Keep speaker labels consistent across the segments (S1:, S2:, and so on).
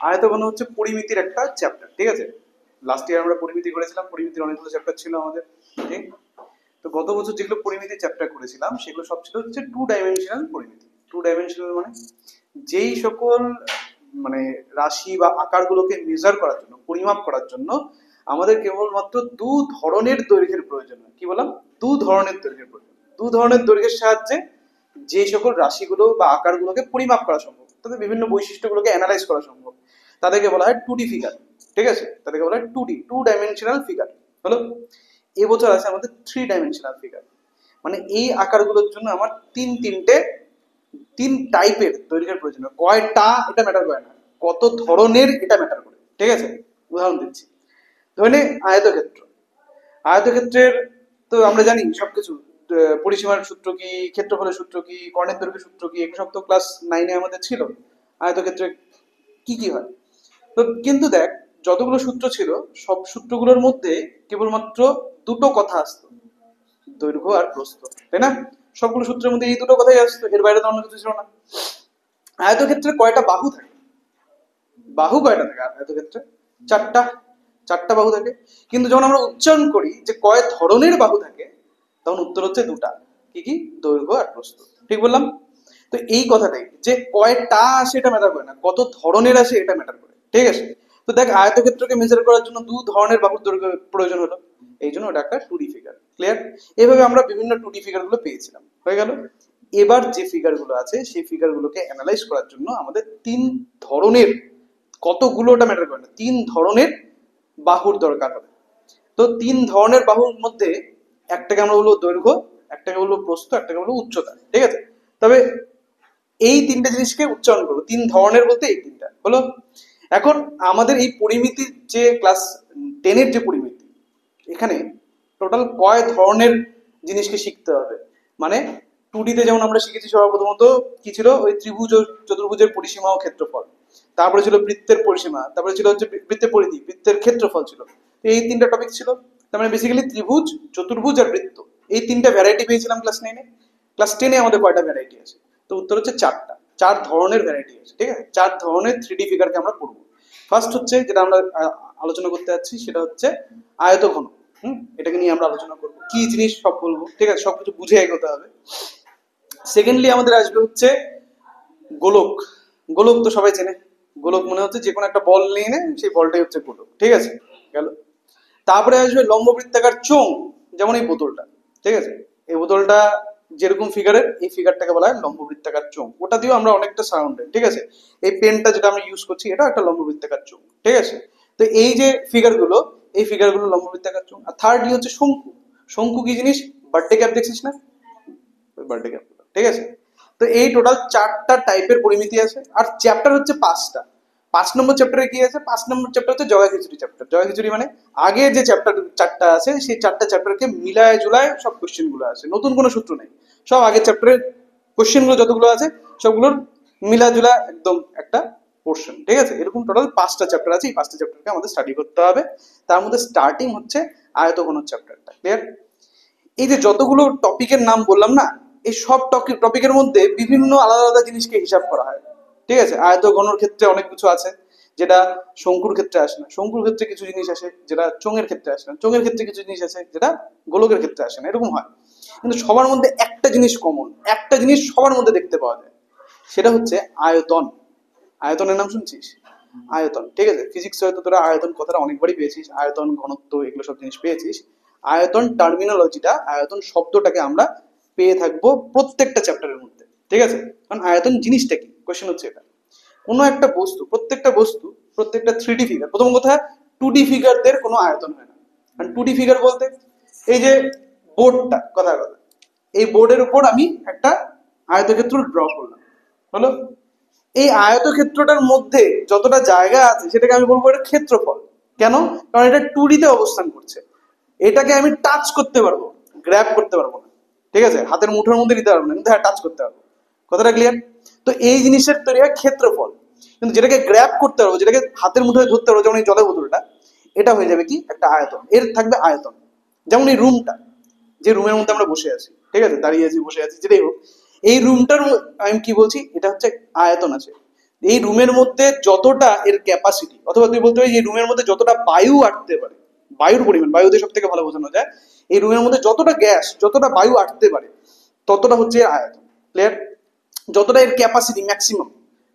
S1: আয়তঘন হচ্ছে পরিমিতির একটা চ্যাপ্টার, ঠিক আছে। লাস্ট ইয়ার আমরা পরিমিতি করেছিলাম, পরিমিতির অনেকগুলো চ্যাপ্টার ছিল আমাদের, ঠিক। তো গত বছর যেগুলো পরিমিতির চ্যাপ্টার করেছিলাম সেগুলো সব ছিল হচ্ছে 2 ডাইমেনশনাল পরিমিতি। 2 ডাইমেনশনাল মানে যেই সকল মানে রাশি বা আকারগুলোকে মেজার করার জন্য, পরিমাপ করার জন্য আমাদের কেবলমাত্র 2 ধরনের দৈর্ঘ্যের প্রয়োজন হয়। কি বললাম? 2 ধরনের দৈর্ঘ্যের প্রয়োজন। 2 ধরনের দৈর্ঘ্যের সাহায্যে যে সকল রাশিগুলো বা আকারগুলোকে পরিমাপ করা সম্ভব, তাদের বিভিন্ন বৈশিষ্ট্যগুলোকে অ্যানালাইজ করা সম্ভব, তাদেরকে বলা হয় 2D ফিগার, ঠিক আছে। তাদেরকে বলা হয় 2D, 2 ডাইমেনশনাল ফিগার। হলো, এবছর আছে আমাদের 3 ডাইমেনশনাল ফিগার। মানে এই আকারগুলোর জন্য আমার তিন টাইপের দৈর্ঘ্যের প্রয়োজন হয়। কয়টা এটা ম্যাটার করে না, কত ধরনের এটা ম্যাটার করে, ঠিক আছে। উদাহরণ দিচ্ছি, ধরে নে আয়তক্ষেত্র। আয়তক্ষেত্রের তো আমরা জানি সবকিছু, পরিসীমার সূত্র কি, ক্ষেত্রফলের সূত্র কি, কর্ণের দৈর্ঘ্য সূত্র কি, এগুলো সব তো ক্লাস 9-এ আমাদের ছিল। আয়তক্ষেত্রে কি কি হয়, তো কিন্তু দেখ যতগুলো সূত্র ছিল সব সূত্রগুলোর মধ্যে কেবলমাত্র দুটো কথা আসতো, দৈর্ঘ্য আর প্রস্থ, তাই না? সবগুলো সূত্রের মধ্যে এই দুটো কথাই আসতো, এর বাইরে তো অন্য কিছু ছিল না। আয়তক্ষেত্রে কয়টা বাহু থাকে? বাহু কয়টা থাকে আয়তক্ষেত্রে? চারটা। চারটা বাহু থাকে। কিন্তু যখন আমরা উচ্চারণ করি যে কয় ধরনের বাহু থাকে, তখন উত্তর হচ্ছে দুটা। কি কি? দৈর্ঘ্য আর প্রস্থ। ঠিক বললাম? তো এই কথাটাই যে কয়টা আসে এটা ম্যাটার করে না, কত ধরনের আসে এটা ম্যাটার করে, ঠিক আছে। তো দেখ আয়তক্ষেত্রকে মেজার করার জন্য 2 ধরনের বাহুর দৈর্ঘ্য প্রয়োজন হলো, এই জন্য ওটা একটা 2D ফিগার। ক্লিয়ার? এইভাবে আমরা বিভিন্ন 2D ফিগার গুলো পেয়েছিলাম, হয়ে গেল। এবার যে ফিগার গুলো আছে সেই ফিগার গুলোকে অ্যানালাইজ করার জন্য আমাদের 3 ধরনের, কতগুলো ওটা ম্যাটার করে না, 3 ধরনের বাহুর দরকার হবে। তো 3 ধরনের বাহুর মধ্যে একটাকে আমরা বলবো দৈর্ঘ্য, একটাকে বলবো প্রস্থ, একটাকে বলবো উচ্চতা, ঠিক আছে। তবে এই তিনটে জিনিসকে উচ্চারণ করবো, 3 ধরনের বলতে এই তিনটা হলো। এখন আমাদের এই পরিমিতির যে ক্লাস 10-এর যে পরিমিতি, এখানে টোটাল কয় ধরনের জিনিসকে শিখতে হবে। মানে 2D-তে যেমন আমরা শিখেছি সবার প্রথমত কি ছিল, ওই ত্রিভুজ ও চতুর্ভুজের পরিসীমা ও ক্ষেত্রফল, তারপরে ছিল বৃত্তের পরিসীমা, তারপরে ছিল হচ্ছে বৃত্তের পরিধি, বৃত্তের ক্ষেত্রফল ছিল। তো এই 3টা টপিক ছিল। তার মানে বেসিক্যালি ত্রিভুজ, চতুর্ভুজ আর বৃত্ত, এই 3টা ভ্যারাইটি পেয়েছিলাম ক্লাস 9-এ। ক্লাস 10-এ আমাদের কয়টা ভ্যারাইটি আছে? তো উত্তর হচ্ছে 4টা। 4 ধরনের ভ্যারাইটি আছে, ঠিক আছে। 4 ধরনের 3D ফিগারকে আমরা পড়বো। ফার্স্ট হচ্ছে যেটা আমরা আলোচনা করতে যাচ্ছি সেটা হচ্ছে আয়তঘন। এটাকে নিয়ে আমরা আলোচনা করবো, কি জিনিস সব বলবো, ঠিক আছে, সবকিছু বুঝে এগোতে হবে। সেকেন্ডলি আমাদের আসবে হচ্ছে গোলক। গোলক তো সবাই চেনে, গোলক মনে হচ্ছে যে কোনো একটা বল নিয়ে নে, সেই বলটাই হচ্ছে গোলক, ঠিক আছে, গেল। তারপরে আসবে লম্ববৃত্তাকার চোঙ, যেমন এই বোতলটা, ঠিক আছে। এই বোতলটা যেরকম ফিগারের, এই ফিগারটাকে বলা হয় লম্ববৃত্তাকার চোঙ। ওটা দিয়েও আমরা অনেকটা সারাউন্ডেড, ঠিক আছে। এই পেনটা যেটা আমরা ইউজ করছি এটা একটা লম্ববৃত্তাকার চোঙ, ঠিক আছে। তো এই যে ফিগারগুলো, এই ফিগারগুলো লম্ববৃত্তাকার চোঙ। আর থার্ডলি হচ্ছে শঙ্কু। শঙ্কু কি জিনিস? বার্থডে ক্যাপ দেখছিস না, ওই বার্থডে ক্যাপ, ঠিক আছে। তো এই টোটাল 4টা টাইপের পরিমিতি আছে, আর চ্যাপ্টার হচ্ছে 5টা। 5 নম্বর চ্যাপ্টারে কি আছে? 5 নম্বর চ্যাপ্টার হচ্ছে জগা খিচুড়ি চ্যাপ্টার। জগা খিচুড়ি মানে আগে যে চ্যাপ্টার 4টা আছে সেই 4টা চ্যাপ্টারকে মিলায় জুলায় সব কোশ্চেন গুলো আছে, নতুন কোনো সূত্র নেই। সব আগের চ্যাপ্টারের কোশ্চেন গুলো যতগুলো আছে সবগুলোর মিলা জুলা একদম একটা পোর্শন, ঠিক আছে। এরকম টোটাল 5টা চ্যাপ্টার আছে, এই 5টা চ্যাপ্টারকে আমাদের স্টাডি করতে হবে। তার মধ্যে স্টার্টিং হচ্ছে আয়তঘন চ্যাপ্টারটা। ক্লিয়ার? এই যে যতগুলো টপিকের নাম বললাম না, এই সব টপিকের মধ্যে বিভিন্ন আলাদা আলাদা জিনিসকে হিসাব করা হয়, ঠিক আছে। আয়ত ঘনর ক্ষেত্রে অনেক কিছু আছে যেটা শঙ্কুর ক্ষেত্রে আসে না, শঙ্কুর ক্ষেত্রে কিছু জিনিস আসে যেটা চোঙের ক্ষেত্রে আসে না, চোঙের ক্ষেত্রে কিছু জিনিস আছে যেটা গোলকের ক্ষেত্রে আসে না, এরকম হয়। কিন্তু সবার মধ্যে একটা জিনিস কমন, একটা জিনিস সবার মধ্যে দেখতে পাওয়া যায়, সেটা হচ্ছে আয়তন। আয়তনের নাম শুনছিস? আয়তন, ঠিক আছে। ফিজিক্স হয়তো তোরা আয়তন কথাটা অনেকবারই পেয়েছিস, আয়তন, ঘনত্ব, এগুলো সব জিনিস পেয়েছিস। আয়তন টার্মিনোলজিটা, আয়তন শব্দটাকে আমরা পেয়ে থাকবো প্রত্যেকটা চ্যাপ্টারের মধ্যে, ঠিক আছে। কারণ আয়তন জিনিসটা কি, কোশ্চেন হচ্ছে এটা। কোনো একটা বস্তু, প্রত্যেকটা বস্তু, প্রত্যেকটা 3D ফিগার, প্রথম কথা 2D ফিগারদের কোনো আয়তন হয় না। কারণ 2D ফিগার বলতে এই যে বোর্ডটা, কথা কথা, এই বোর্ডের উপর আমি একটা আয়তক্ষেত্র ড্র করলাম, হলো। এই আয়তক্ষেত্রটার মধ্যে যতটা জায়গা আছে সেটাকে আমি বলবো এটা ক্ষেত্রফল। কেন? কারণ এটা 2D-তে অবস্থান করছে। এটাকে আমি টাচ করতে পারবো, গ্র্যাব করতে পারবো না, ঠিক আছে। হাতের মুঠোর মধ্যে নিতে পারবো না, কিন্তু হ্যাঁ টাচ করতে পারবো। কথাটা ক্লিয়ার? তো এই জিনিসের তৈরি হয় ক্ষেত্রফল। কিন্তু যেটাকে গ্র্যাব করতে পারবো, যেটাকে হাতের মুঠোয় ধরতে পারবো, যেমন এই জলের বোতলটা, এটা হয়ে যাবে কি একটা আয়তন, এর থাকবে আয়তন। যেমন এই রুমটা, যে রুমের মধ্যে আমরা বসে আছি, ঠিক আছে, দাঁড়িয়ে আছি, বসে আছি, যেটাই হোক, এই রুমটার আমি কি বলছি, এটা হচ্ছে আয়তন আছে। এই রুমের মধ্যে যতটা এর ক্যাপাসিটি, অথবা তুই বলতে পারিস এই রুমের মধ্যে যতটা বায়ু আটতে পারে, বায়ুর পরিমাণ, বায়ুতে সব থেকে ভালো বোঝানো যায়, এই রুমের মধ্যে যতটা গ্যাস, যতটা বায়ু আটতে পারে, ততটা হচ্ছে এর আয়তন। ক্লিয়ার? যতটা এর ক্যাপাসিটি ম্যাক্সিমাম,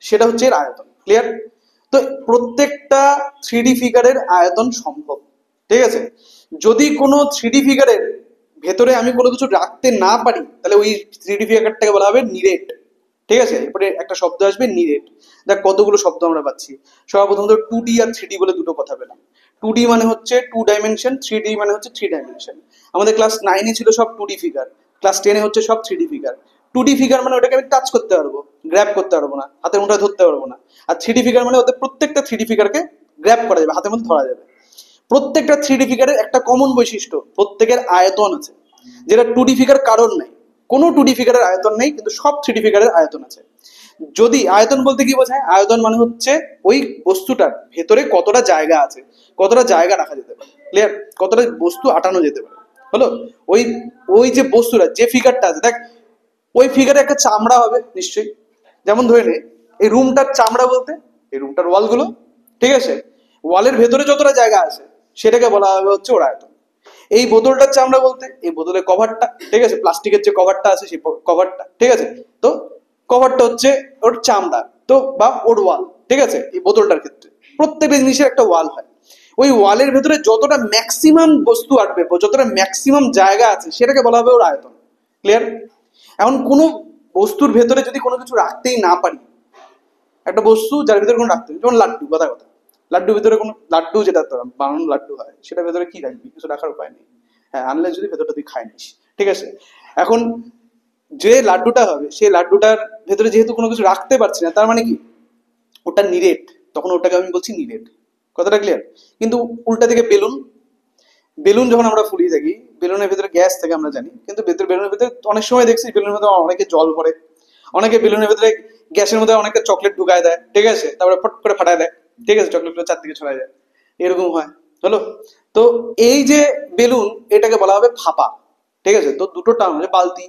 S1: সেটা হচ্ছে এর আয়তন। ক্লিয়ার? তো প্রত্যেকটা থ্রি ফিগারের আয়তন সম্ভব। ঠিক আছে? যদি কোনো থ্রি ফিগারের ভেতরে আমি কোনো কিছু রাখতে না পারি, তাহলে ওই থ্রি ফিগারটাকে বলা হবে নিরেট। ঠিক আছে? এরপরে একটা শব্দ আসবে নিরেট। দেখ কতগুলো শব্দ আমরা পাচ্ছি। সর্বপ্রথমত 2D আর 3D বলে দুটো কথা পেলাম। 2D মানে হচ্ছে 2 ডাইমেনশন, 3D মানে হচ্ছে 3 ডাইমেনশন। আমাদের ক্লাস 9-এ ছিল সব 2D ফিগার, ক্লাস 10-এ হচ্ছে সব 3D ফিগার। 2D ফিগার মানে ওটাকে আমি টাচ করতে পারবো, গ্র্যাব করতে পারবো না, হাতের মুঠোয় ধরতে পারবো না। আর 3D ফিগার মানে ওদের প্রত্যেকটা 3D ফিগারকে গ্র্যাব করা যাবে, হাতের মধ্যে ধরা যাবে। প্রত্যেকটা 3D ফিগারের একটা কমন বৈশিষ্ট্য, প্রত্যেকের আয়তন আছে, যেটা 2D ফিগার কারণ নেই। কোনো 2D ফিগারের আয়তন নেই, কিন্তু সব 3D ফিগারের আয়তন আছে। যদি আয়তন বলতে কি বোঝায়? আয়তন মানে হচ্ছে ওই বস্তুটার ভেতরে কতটা জায়গা আছে, কতটা জায়গা রাখা যেতে পারে। ক্লিয়ার? কতটা বস্তু আটানো যেতে পারে। হলো? ওই ওই যে বস্তুটা, যে ফিগারটা আছে, দেখ ওই ফিগারে একটা চামড়া হবে নিশ্চয়ই। যেমন ধরে নে এই রুমটার চামড়া বলতে এই রুমটার ওয়ালগুলো। ঠিক আছে? ওয়ালের ভেতরে যতটা জায়গা আছে সেটাকে বলা হবে হচ্ছে ওর আয়তন। এই বোতলটার চামড়া বলতে এই বোতলের কভারটা। ঠিক আছে? প্লাস্টিকের যে কভারটা আছে সেই কভারটা। ঠিক আছে? তো কভারটা হচ্ছে ওর চামড়া, তো বা ওর ওয়াল। ঠিক আছে? এই বোতলটার ক্ষেত্রে প্রত্যেকটা জিনিসের একটা ওয়াল হয়। ওই ওয়ালের ভেতরে যতটা ম্যাক্সিমাম বস্তু আটবে, যতটা ম্যাক্সিমাম জায়গা আছে, সেটাকে বলা হবে ওর আয়তন। ক্লিয়ার? এখন কোনো বস্তুর ভেতরে যদি কোনো কিছু রাখতেই না পারি, একটা বস্তু যার ভিতরে কোনো রাখতে, যেমন লাড্ডু, কথা কথা, লাড্ডুর ভিতরে কোনো লাড্ডু যেটা বানানো লাড্ডু হয়, সেটা ভেতরে কি রাখবি? কিছু রাখার উপায় নেই। হ্যাঁ, আনলে যদি ভেতরটা তুই খাই নিস। ঠিক আছে? এখন যে লাড্ডুটা হবে, সেই লাড্ডুটার ভেতরে যেহেতু কোনো কিছু রাখতে পারছি না, তার মানে কি ওটা নিরেট, তখন ওটাকে আমি বলছি নিরেট। কথাটা ক্লিয়ার? কিন্তু উল্টা দিকে বেলুন, বেলুন যখন আমরা ফুলিয়ে থাকি, বেলুনের ভেতরে গ্যাস থাকে আমরা জানি, কিন্তু ভেতরে বেলুনের ভেতরে অনেক সময় দেখছি বেলুনের ভেতরে অনেকে জল ভরে, অনেকে বেলুনের ভেতরে গ্যাসের মধ্যে অনেকে চকলেট ঢুকায় দেয়। ঠিক আছে? তারপরে ফট করে ফাটায় দেয়। ঠিক আছে? চকলেটগুলো চারদিকে ছড়ায় যায়, এরকম হয়। হলো? তো এই যে বেলুন, এটাকে বলা হবে ফাঁপা। ঠিক আছে? তো দুটো টার্ম আছে, বালতি,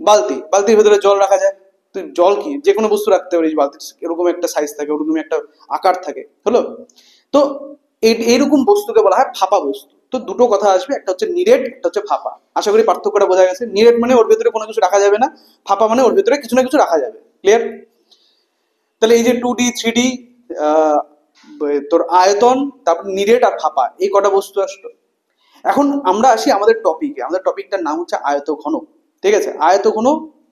S1: বালতি, বালতির ভেতরে জল রাখা যায়। তুই জল কি যে কোনো বস্তু রাখতে পারিস বালতির, এরকম একটা সাইজ থাকে, ওরকম একটা আকার থাকে। হলো? তো এইরকম বস্তুকে বলা হয় ফাঁপা বস্তু। তো দুটো কথা আসবে, একটা হচ্ছে নিরেট, একটা হচ্ছে ফাঁপা। আশা করি পার্থক্যটা বোঝা গেছে। নিরেট মানে ওর ভেতরে কোনো কিছু রাখা যাবে না, ফাঁপা মানে ওর ভেতরে কিছু না কিছু রাখা যাবে। ক্লিয়ার? তাহলে এই যে 2D 3D, তোর আয়তন, তারপর নিরেট আর ফাঁপা, এই কটা বস্তু আসলো। এখন আমরা আসি আমাদের টপিকে। আমাদের টপিকটার নাম হচ্ছে আয়তঘন। ঠিক আছে? আয়তঘন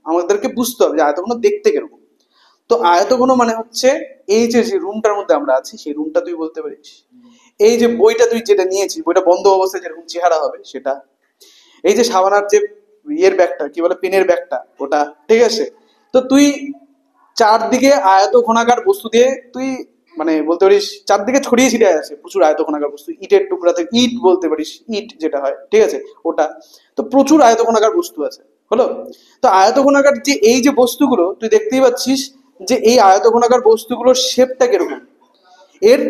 S1: আমাদেরকে বুঝতে হবে যে আয়তঘন দেখতে কিরকম। তো আয়তঘন মানে হচ্ছে এই যে যে রুমটার মধ্যে আমরা আছি, সেই রুমটা তুই বলতে পারিস। এই যে বইটা তুই যেটা নিয়েছিস, বইটা বন্ধ অবস্থায় যেরকম চেহারা হবে সেটা। এই যে সাবানার যে ইয়ের ব্যাগটা, কি বলে, পেনের ব্যাগটা, ওটা। ঠিক আছে? তো তুই চারদিকে আয়তঘনাকার বস্তু দিয়ে তুই, মানে বলতে পারিস চারদিকে ছড়িয়ে ছিটিয়ে আছে প্রচুর আয়তঘনাকার বস্তু। ইটের টুকরা থেকে, ইট বলতে পারিস, ইট যেটা হয়। ঠিক আছে? ওটা। তো প্রচুর আয়তঘনাকার বস্তু আছে। হলো? তো আয়তঘনাকার যে এই যে বস্তুগুলো তুই দেখতেই পাচ্ছিস, যে এই আয়তঘনাকার বস্তুগুলোর শেপটা কিরকম। এর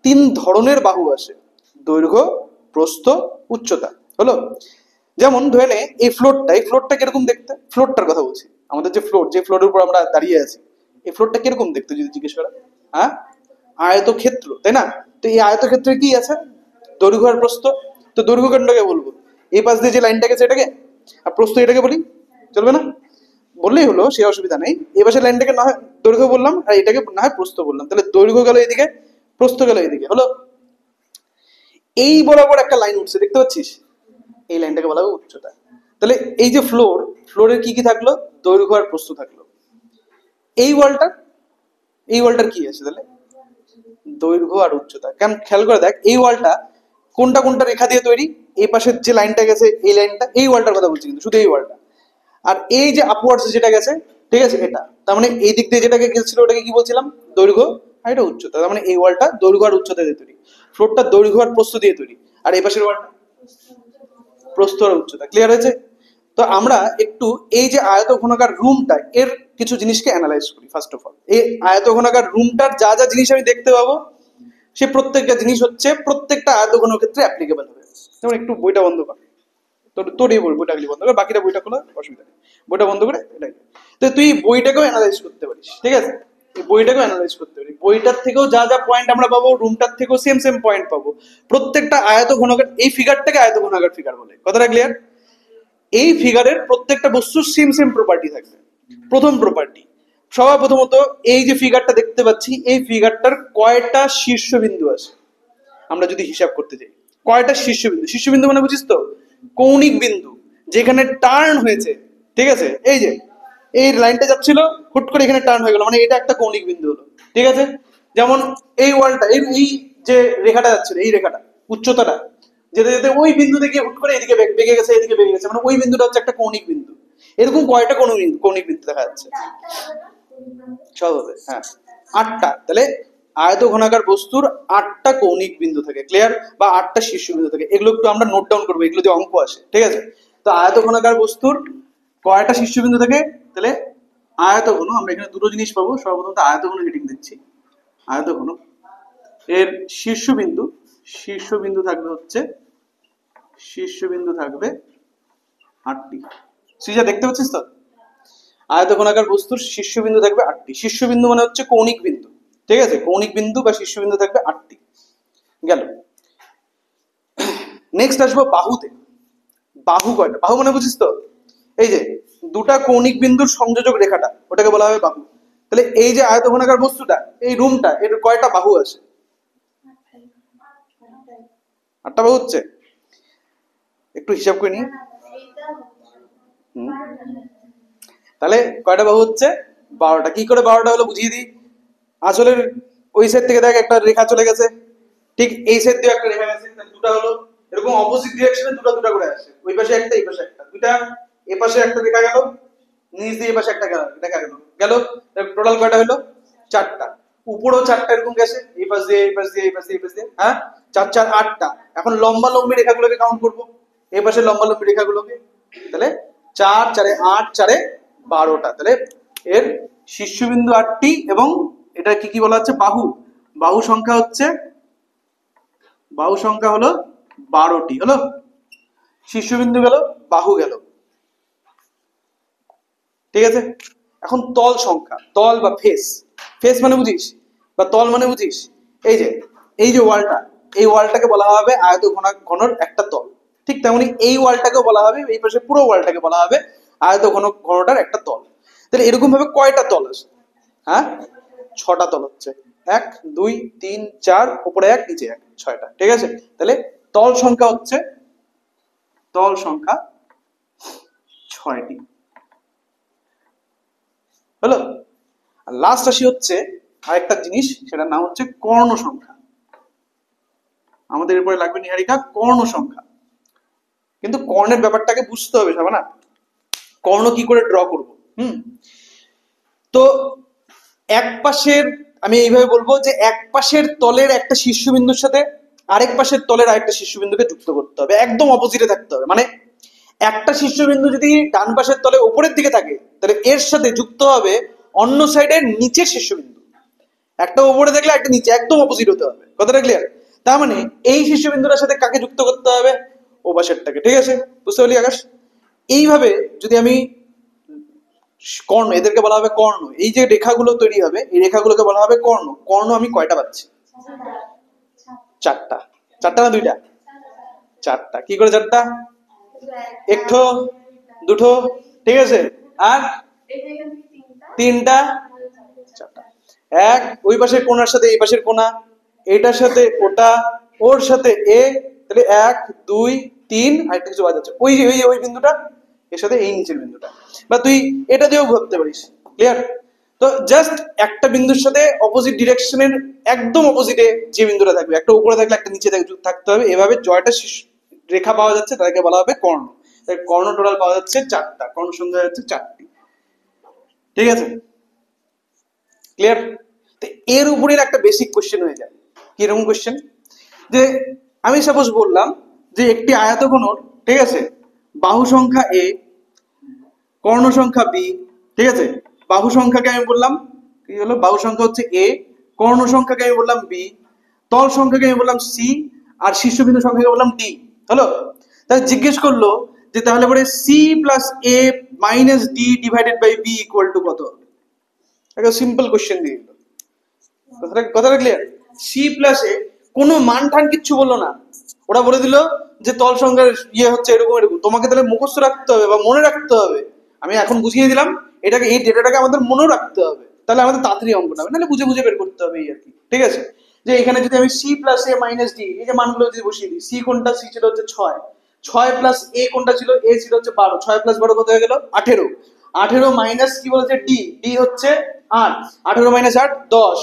S1: তিন ধরনের বাহু আছে: দৈর্ঘ্য, প্রস্থ, উচ্চতা। হলো? যেমন ধরে নে এই ফ্লোরটা, এই ফ্লোরটা কিরকম দেখতে, ফ্লোরটার কথা বলছি। আমাদের যে ফ্লোর, যে ফ্লোরের উপর আমরা দাঁড়িয়ে আছি, এই ফ্লোরটা কিরকম দেখতে যদি জিজ্ঞেস করা, হ্যাঁ, আয়তক্ষেত্র, তাই না? তো এই আয়তক্ষেত্রে কি আছে? দৈর্ঘ্য আর প্রস্থ। তো দৈর্ঘ্য কোনটাকে বলবো? এই পাশ দিয়ে যে লাইনটা গেছে এটাকে, আর প্রস্থ এটাকে বলি, চলবে না? বললেই হলো, সে অসুবিধা নেই। এই পাশের লাইনটাকে না হয় দৈর্ঘ্য বললাম, আর এটাকে না হয় প্রস্থ বললাম। তাহলে দৈর্ঘ্য গেল এদিকে, প্রস্থ গেল এদিকে। হলো? এই বরাবর একটা লাইন উঠছে, দেখতে পাচ্ছিস? এই লাইনটাকে বলা হবে উচ্চতা। তাহলে এই যে ফ্লোর, ফ্লোরের কি কি থাকলো? দৈর্ঘ্য আর প্রস্থ থাকলো। এই ওয়ালটা, এই ওয়ালটার কি আছে তাহলে? দৈর্ঘ্য আর উচ্চতা। কেন, খেয়াল করে দেখ এই ওয়ালটা কোনটা কোনটা রেখা দিয়ে তৈরি। এই পাশের যে লাইনটা গেছে, এই লাইনটা, এই ওয়ালটার কথা বলছি কিন্তু, শুধু এই ওয়ালটা। আর এই যে আপওয়ার্ডস যেটা গেছে, ঠিক আছে, এটা, তার মানে এই দিক দিয়ে যেটাকে গেছিল ওটাকে কি বলছিলাম? দৈর্ঘ্য। আর এটা উচ্চতা। তার মানে এই ওয়ালটা দৈর্ঘ্য আর উচ্চতা দিয়ে তৈরি, ফ্লোরটা দৈর্ঘ্য আর প্রস্থ দিয়ে তৈরি। আর এই পাশের ওয়ালটা প্রস্থ আর উচ্চতা। ক্লিয়ার হয়েছে? তো আমরা একটু এই যে আয়তঘনাকার রুমটা, এর কিছু জিনিসকে অ্যানালাইজ করি। ফার্স্ট অফ অল, এই আয়তঘনাকার রুমটার যা যা জিনিস আমি দেখতে পাবো, সে প্রত্যেকটা জিনিস হচ্ছে প্রত্যেকটা আয়তঘন ক্ষেত্রে অ্যাপ্লিকেবল হবে। যেমন একটু বইটা বন্ধ কর, তোর এই বইটা খালি বন্ধ কর, বাকিটা বইটা খোলা, অসুবিধা নেই। বইটা বন্ধ করে এটাই, তো তুই বইটাকেও অ্যানালাইজ করতে পারিস। ঠিক আছে? এই বইটাকে অ্যানালাইজ করতে পারি, বইটার থেকেও যা যা পয়েন্ট আমরা পাবো রুমটার থেকেও সেম সেম পয়েন্ট পাবো। প্রত্যেকটা আয়ত ঘনাকার, এই ফিগারটাকে আয়ত ঘনাকার ফিগার বলে, কথাটা ক্লিয়ার? এই ফিগারের প্রত্যেকটা বস্তুর সেম সেম প্রপার্টি থাকবে। প্রথম প্রপার্টি, সবার প্রথমত এই যে ফিগারটা দেখতে পাচ্ছি, এই ফিগারটার কয়টা শীর্ষবিন্দু আছে আমরা যদি হিসাব করতে যাই, কয়টা শীর্ষবিন্দু? শীর্ষবিন্দু মানে বুঝিস তো, কৌণিক বিন্দু যেখানে টার্ন হয়েছে, ঠিক আছে? এই যে এই লাইনটা যাচ্ছিল, হুট করে এখানে টার্ন হয়ে গেল, মানে এটা একটা কৌণিক বিন্দু হলো, ঠিক আছে? যেমন এই ওয়ালটা, এই যে রেখাটা যাচ্ছিল, এই রেখাটা উচ্চতাটা যেতে যেতে ওই বিন্দু থেকে হুট করে এদিকে বেঁকে গেছে, এদিকে বেঁকে গেছে, মানে ওই বিন্দুটা হচ্ছে একটা কৌণিক বিন্দু। এরকম কয়টা কৌণিক বিন্দু দেখা যাচ্ছে? সব হবে, হ্যাঁ, 8টা। তাহলে আয়ত ঘনাকার বস্তুর 8টা কৌণিক বিন্দু থাকে, ক্লিয়ার? বা 8টা শীর্ষবিন্দু থাকে, এগুলো একটু আমরা নোট ডাউন করবো, এগুলো যে অঙ্ক আসে, ঠিক আছে? তো আয়ত ঘনাকার বস্তুর কয়টা শীর্ষবিন্দু থাকে? তাহলে আয়ত ঘন, আমরা এখানে দুটো জিনিস পাবো। সর্বপ্রথম আয়ত ঘন হেডিং দিচ্ছি, আয়ত ঘন এর শীর্ষবিন্দু থাকবে হচ্ছে, শীর্ষবিন্দু থাকবে 8টি। সিজা দেখতে পাচ্ছিস তো? আয়তঘনাকার বস্তুর শীর্ষবিন্দু থাকবে 8টি। শীর্ষবিন্দু মানে হচ্ছে কৌণিক বিন্দু, ঠিক আছে? কৌণিক বিন্দু বা শীর্ষবিন্দু থাকবে 8টি। গেল। নেক্সট আসবো বাহুতে। বাহু কয়টা? বাহু মানে বুঝিস তো, এই যে দুটা কৌণিক বিন্দুর সংযোজক রেখাটা, ওটাকে বলা হবে বাহু। তাহলে এই যে আয়তঘনাকার বস্তুটা, এই রুমটা, এর কয়টা বাহু আছে? 8টা বাহু হচ্ছে, একটু হিসাব করে নিই। তাহলে কয়টা বাহু হচ্ছে? 12টা। কি করে 12টা হলো বুঝিয়ে দিই। আসলের ওই সাইড থেকে দেখ একটা রেখা চলে গেছে, ঠিক এই সাইড দিয়ে একটা রেখা গেছে, তাহলে দুটো হলো। এরকম অপোজিট ডিরেকশনে দুটো দুটো করে আসে, ওই পাশে একটা এই পাশে একটা, দুইটা এই পাশে একটা রেখা গেল, নিচ দিয়ে এই পাশে একটা রেখা গেল, গেল। টোটাল কয়টা হলো? 4টা। উপরেও 4টা এরকম গেছে, এই পাশ দিয়ে এই পাশ দিয়ে এই পাশ দিয়ে এই পাশ দিয়ে, হ্যাঁ, 4 4 8টা। এখন লম্বা লম্বি রেখাগুলোকে কাউন্ট করবো, এই পাশে লম্বা লম্বি রেখাগুলোকে। তাহলে 4 4 8 4 12টা। তাহলে এর শীর্ষবিন্দু 8টি এবং এটা কি কি বলা হচ্ছে? বাহু। বাহু সংখ্যা হচ্ছে, বাহু সংখ্যা হলো 12টি। হলো, শীর্ষবিন্দু গেল, বাহু গেল, ঠিক আছে? এখন তল সংখ্যা, তল বা ফেস। ফেস মানে বুঝিস, বা তল মানে বুঝিস, এই যে ওয়ালটা, এই ওয়ালটাকে বলা হবে আয়ত ঘনর একটা তল। ঠিক তেমনি এই ওয়ালটাকেও বলা হবে, এই পাশে পুরো ওয়ালটাকে বলা হবে আয়ত ঘনটার একটা তল। তাহলে এরকম ভাবে কয়টা তল আছে? হ্যাঁ, 6টা তল হচ্ছে। 1 2 3 4, উপরে 1 নিচে 1, 6টা, ঠিক আছে? তাহলে তল সংখ্যা হচ্ছে, তল সংখ্যা 6টি। হলো। আর লাস্ট আসি হচ্ছে আরেকটা জিনিস, সেটার নাম হচ্ছে কর্ণ সংখ্যা। আমাদের এরপরে লাগবে নিহারিকা কর্ণ সংখ্যা। কিন্তু কর্ণের ব্যাপারটাকে বুঝতে হবে সবাই, না? কর্ণ কি করে ড্র করব? তো এক পাশের, আমি এইভাবে বলবো যে এক পাশের তলের একটা শীর্ষবিন্দুর সাথে আরেক পাশের তলের আরেকটা শীর্ষবিন্দুকে যুক্ত করতে হবে, একদম অপোজিটে থাকতে হবে। মানে একটা শীর্ষবিন্দু যদি ডান পাশের তলে উপরের দিকে থাকে, তাহলে এর সাথে যুক্ত হবে অন্য সাইডের নিচের শীর্ষবিন্দু। একটা উপরে দেখলে একটা নিচে, একদম অপোজিট হতে হবে, কথাটা ক্লিয়ার? তার মানে এই শীর্ষবিন্দুটার সাথে কাকে যুক্ত করতে হবে? ও পাশেরটাকে, ঠিক আছে? বুঝতে পারলি আকাশ? এইভাবে যদি আমি কর্ণ, এদেরকে বলা হবে কর্ণ। এই যে রেখাগুলো তৈরি হবে, এই রেখাগুলোকে বলা হবে কর্ণ। কর্ণ আমি কয়টা পাচ্ছি? 4টা। 4টা না 2টা? 4টা। কি করে 4টা? একঠো, দুঠো, ঠিক আছে? আর 3টা, 4টা। এক ওই পাশের কোণার সাথে এই পাশের কোণা, এটার সাথে ওটা, ওর সাথে এ, তাহলে 1 2 3, আরেকটা কিছু বাদ যাচ্ছে, ওই যে ওই বিন্দুটা, এর সাথে এই নিচের বিন্দুটা। বা তুই এটা দিয়েও ভাবতে পারিস, ক্লিয়ার? তো জাস্ট একটা বিন্দুর সাথে অপোজিট ডিরেকশনের একদম অপোজিটে যে বিন্দুটা থাকবে, একটা উপরে থাকলে একটা নিচে থাকতে হবে, এভাবে জয়টা রেখা পাওয়া যাচ্ছে, তাদেরকে বলা হবে কর্ণ। তাই কর্ণ টোটাল পাওয়া যাচ্ছে 4টা, কর্ণ সংখ্যা হচ্ছে 4টি, ঠিক আছে? ক্লিয়ার? তো এর উপরে একটা বেসিক কোশ্চেন হয়ে যায়। কিরকম কোশ্চেন? যে আমি সাপোজ বললাম যে একটি আয়তঘনর, ঠিক আছে, বাহু সংখ্যা এ, কর্ণ সংখ্যা বি, ঠিক আছে? বাহু সংখ্যাকে আমি বললাম কি হলো? বাহু সংখ্যা হচ্ছে এ, কর্ণ সংখ্যাকে আমি বললাম বি, তল সংখ্যাকে আমি বললাম সি, আর শীর্ষবিন্দু সংখ্যাকে বললাম ডি। হলো? তাহলে জিজ্ঞেস করলো যে তাহলে পরে C plus A minus D divided by B equal to কত? একটা সিম্পল কোশ্চেন দিয়ে দিল। কথাটা ক্লিয়ার? সি প্লাসে কোনো মান ঠান কিচ্ছু বললো না, ওরা বলে দিল যে তল সংখ্যার ইয়ে হচ্ছে এরকম এরকম, তোমাকে তাহলে মুখস্থ রাখতে হবে বা মনে রাখতে হবে। আমি এখন বুঝিয়ে দিলাম, এটাকে এই ডেটাটাকে আমাদের মনেও রাখতে হবে, তাহলে আমাদের তাড়াতাড়ি অঙ্কটা হবে, নাহলে বুঝে বুঝে বের করতে হবে এই আর কি। ঠিক আছে, যে এখানে যদি আমি C plus A minus D এই যে মানগুলো যদি বসিয়ে দিই, সি কোনটা, সি ছিল হচ্ছে 6, 6 প্লাস এ কোনটা ছিল, এ ছিল হচ্ছে 12, 6 প্লাস 12 কত হয়ে গেল 18, 18 মাইনাস কি বলেছে ডি, ডি হচ্ছে 8, 18 মাইনাস 8 10,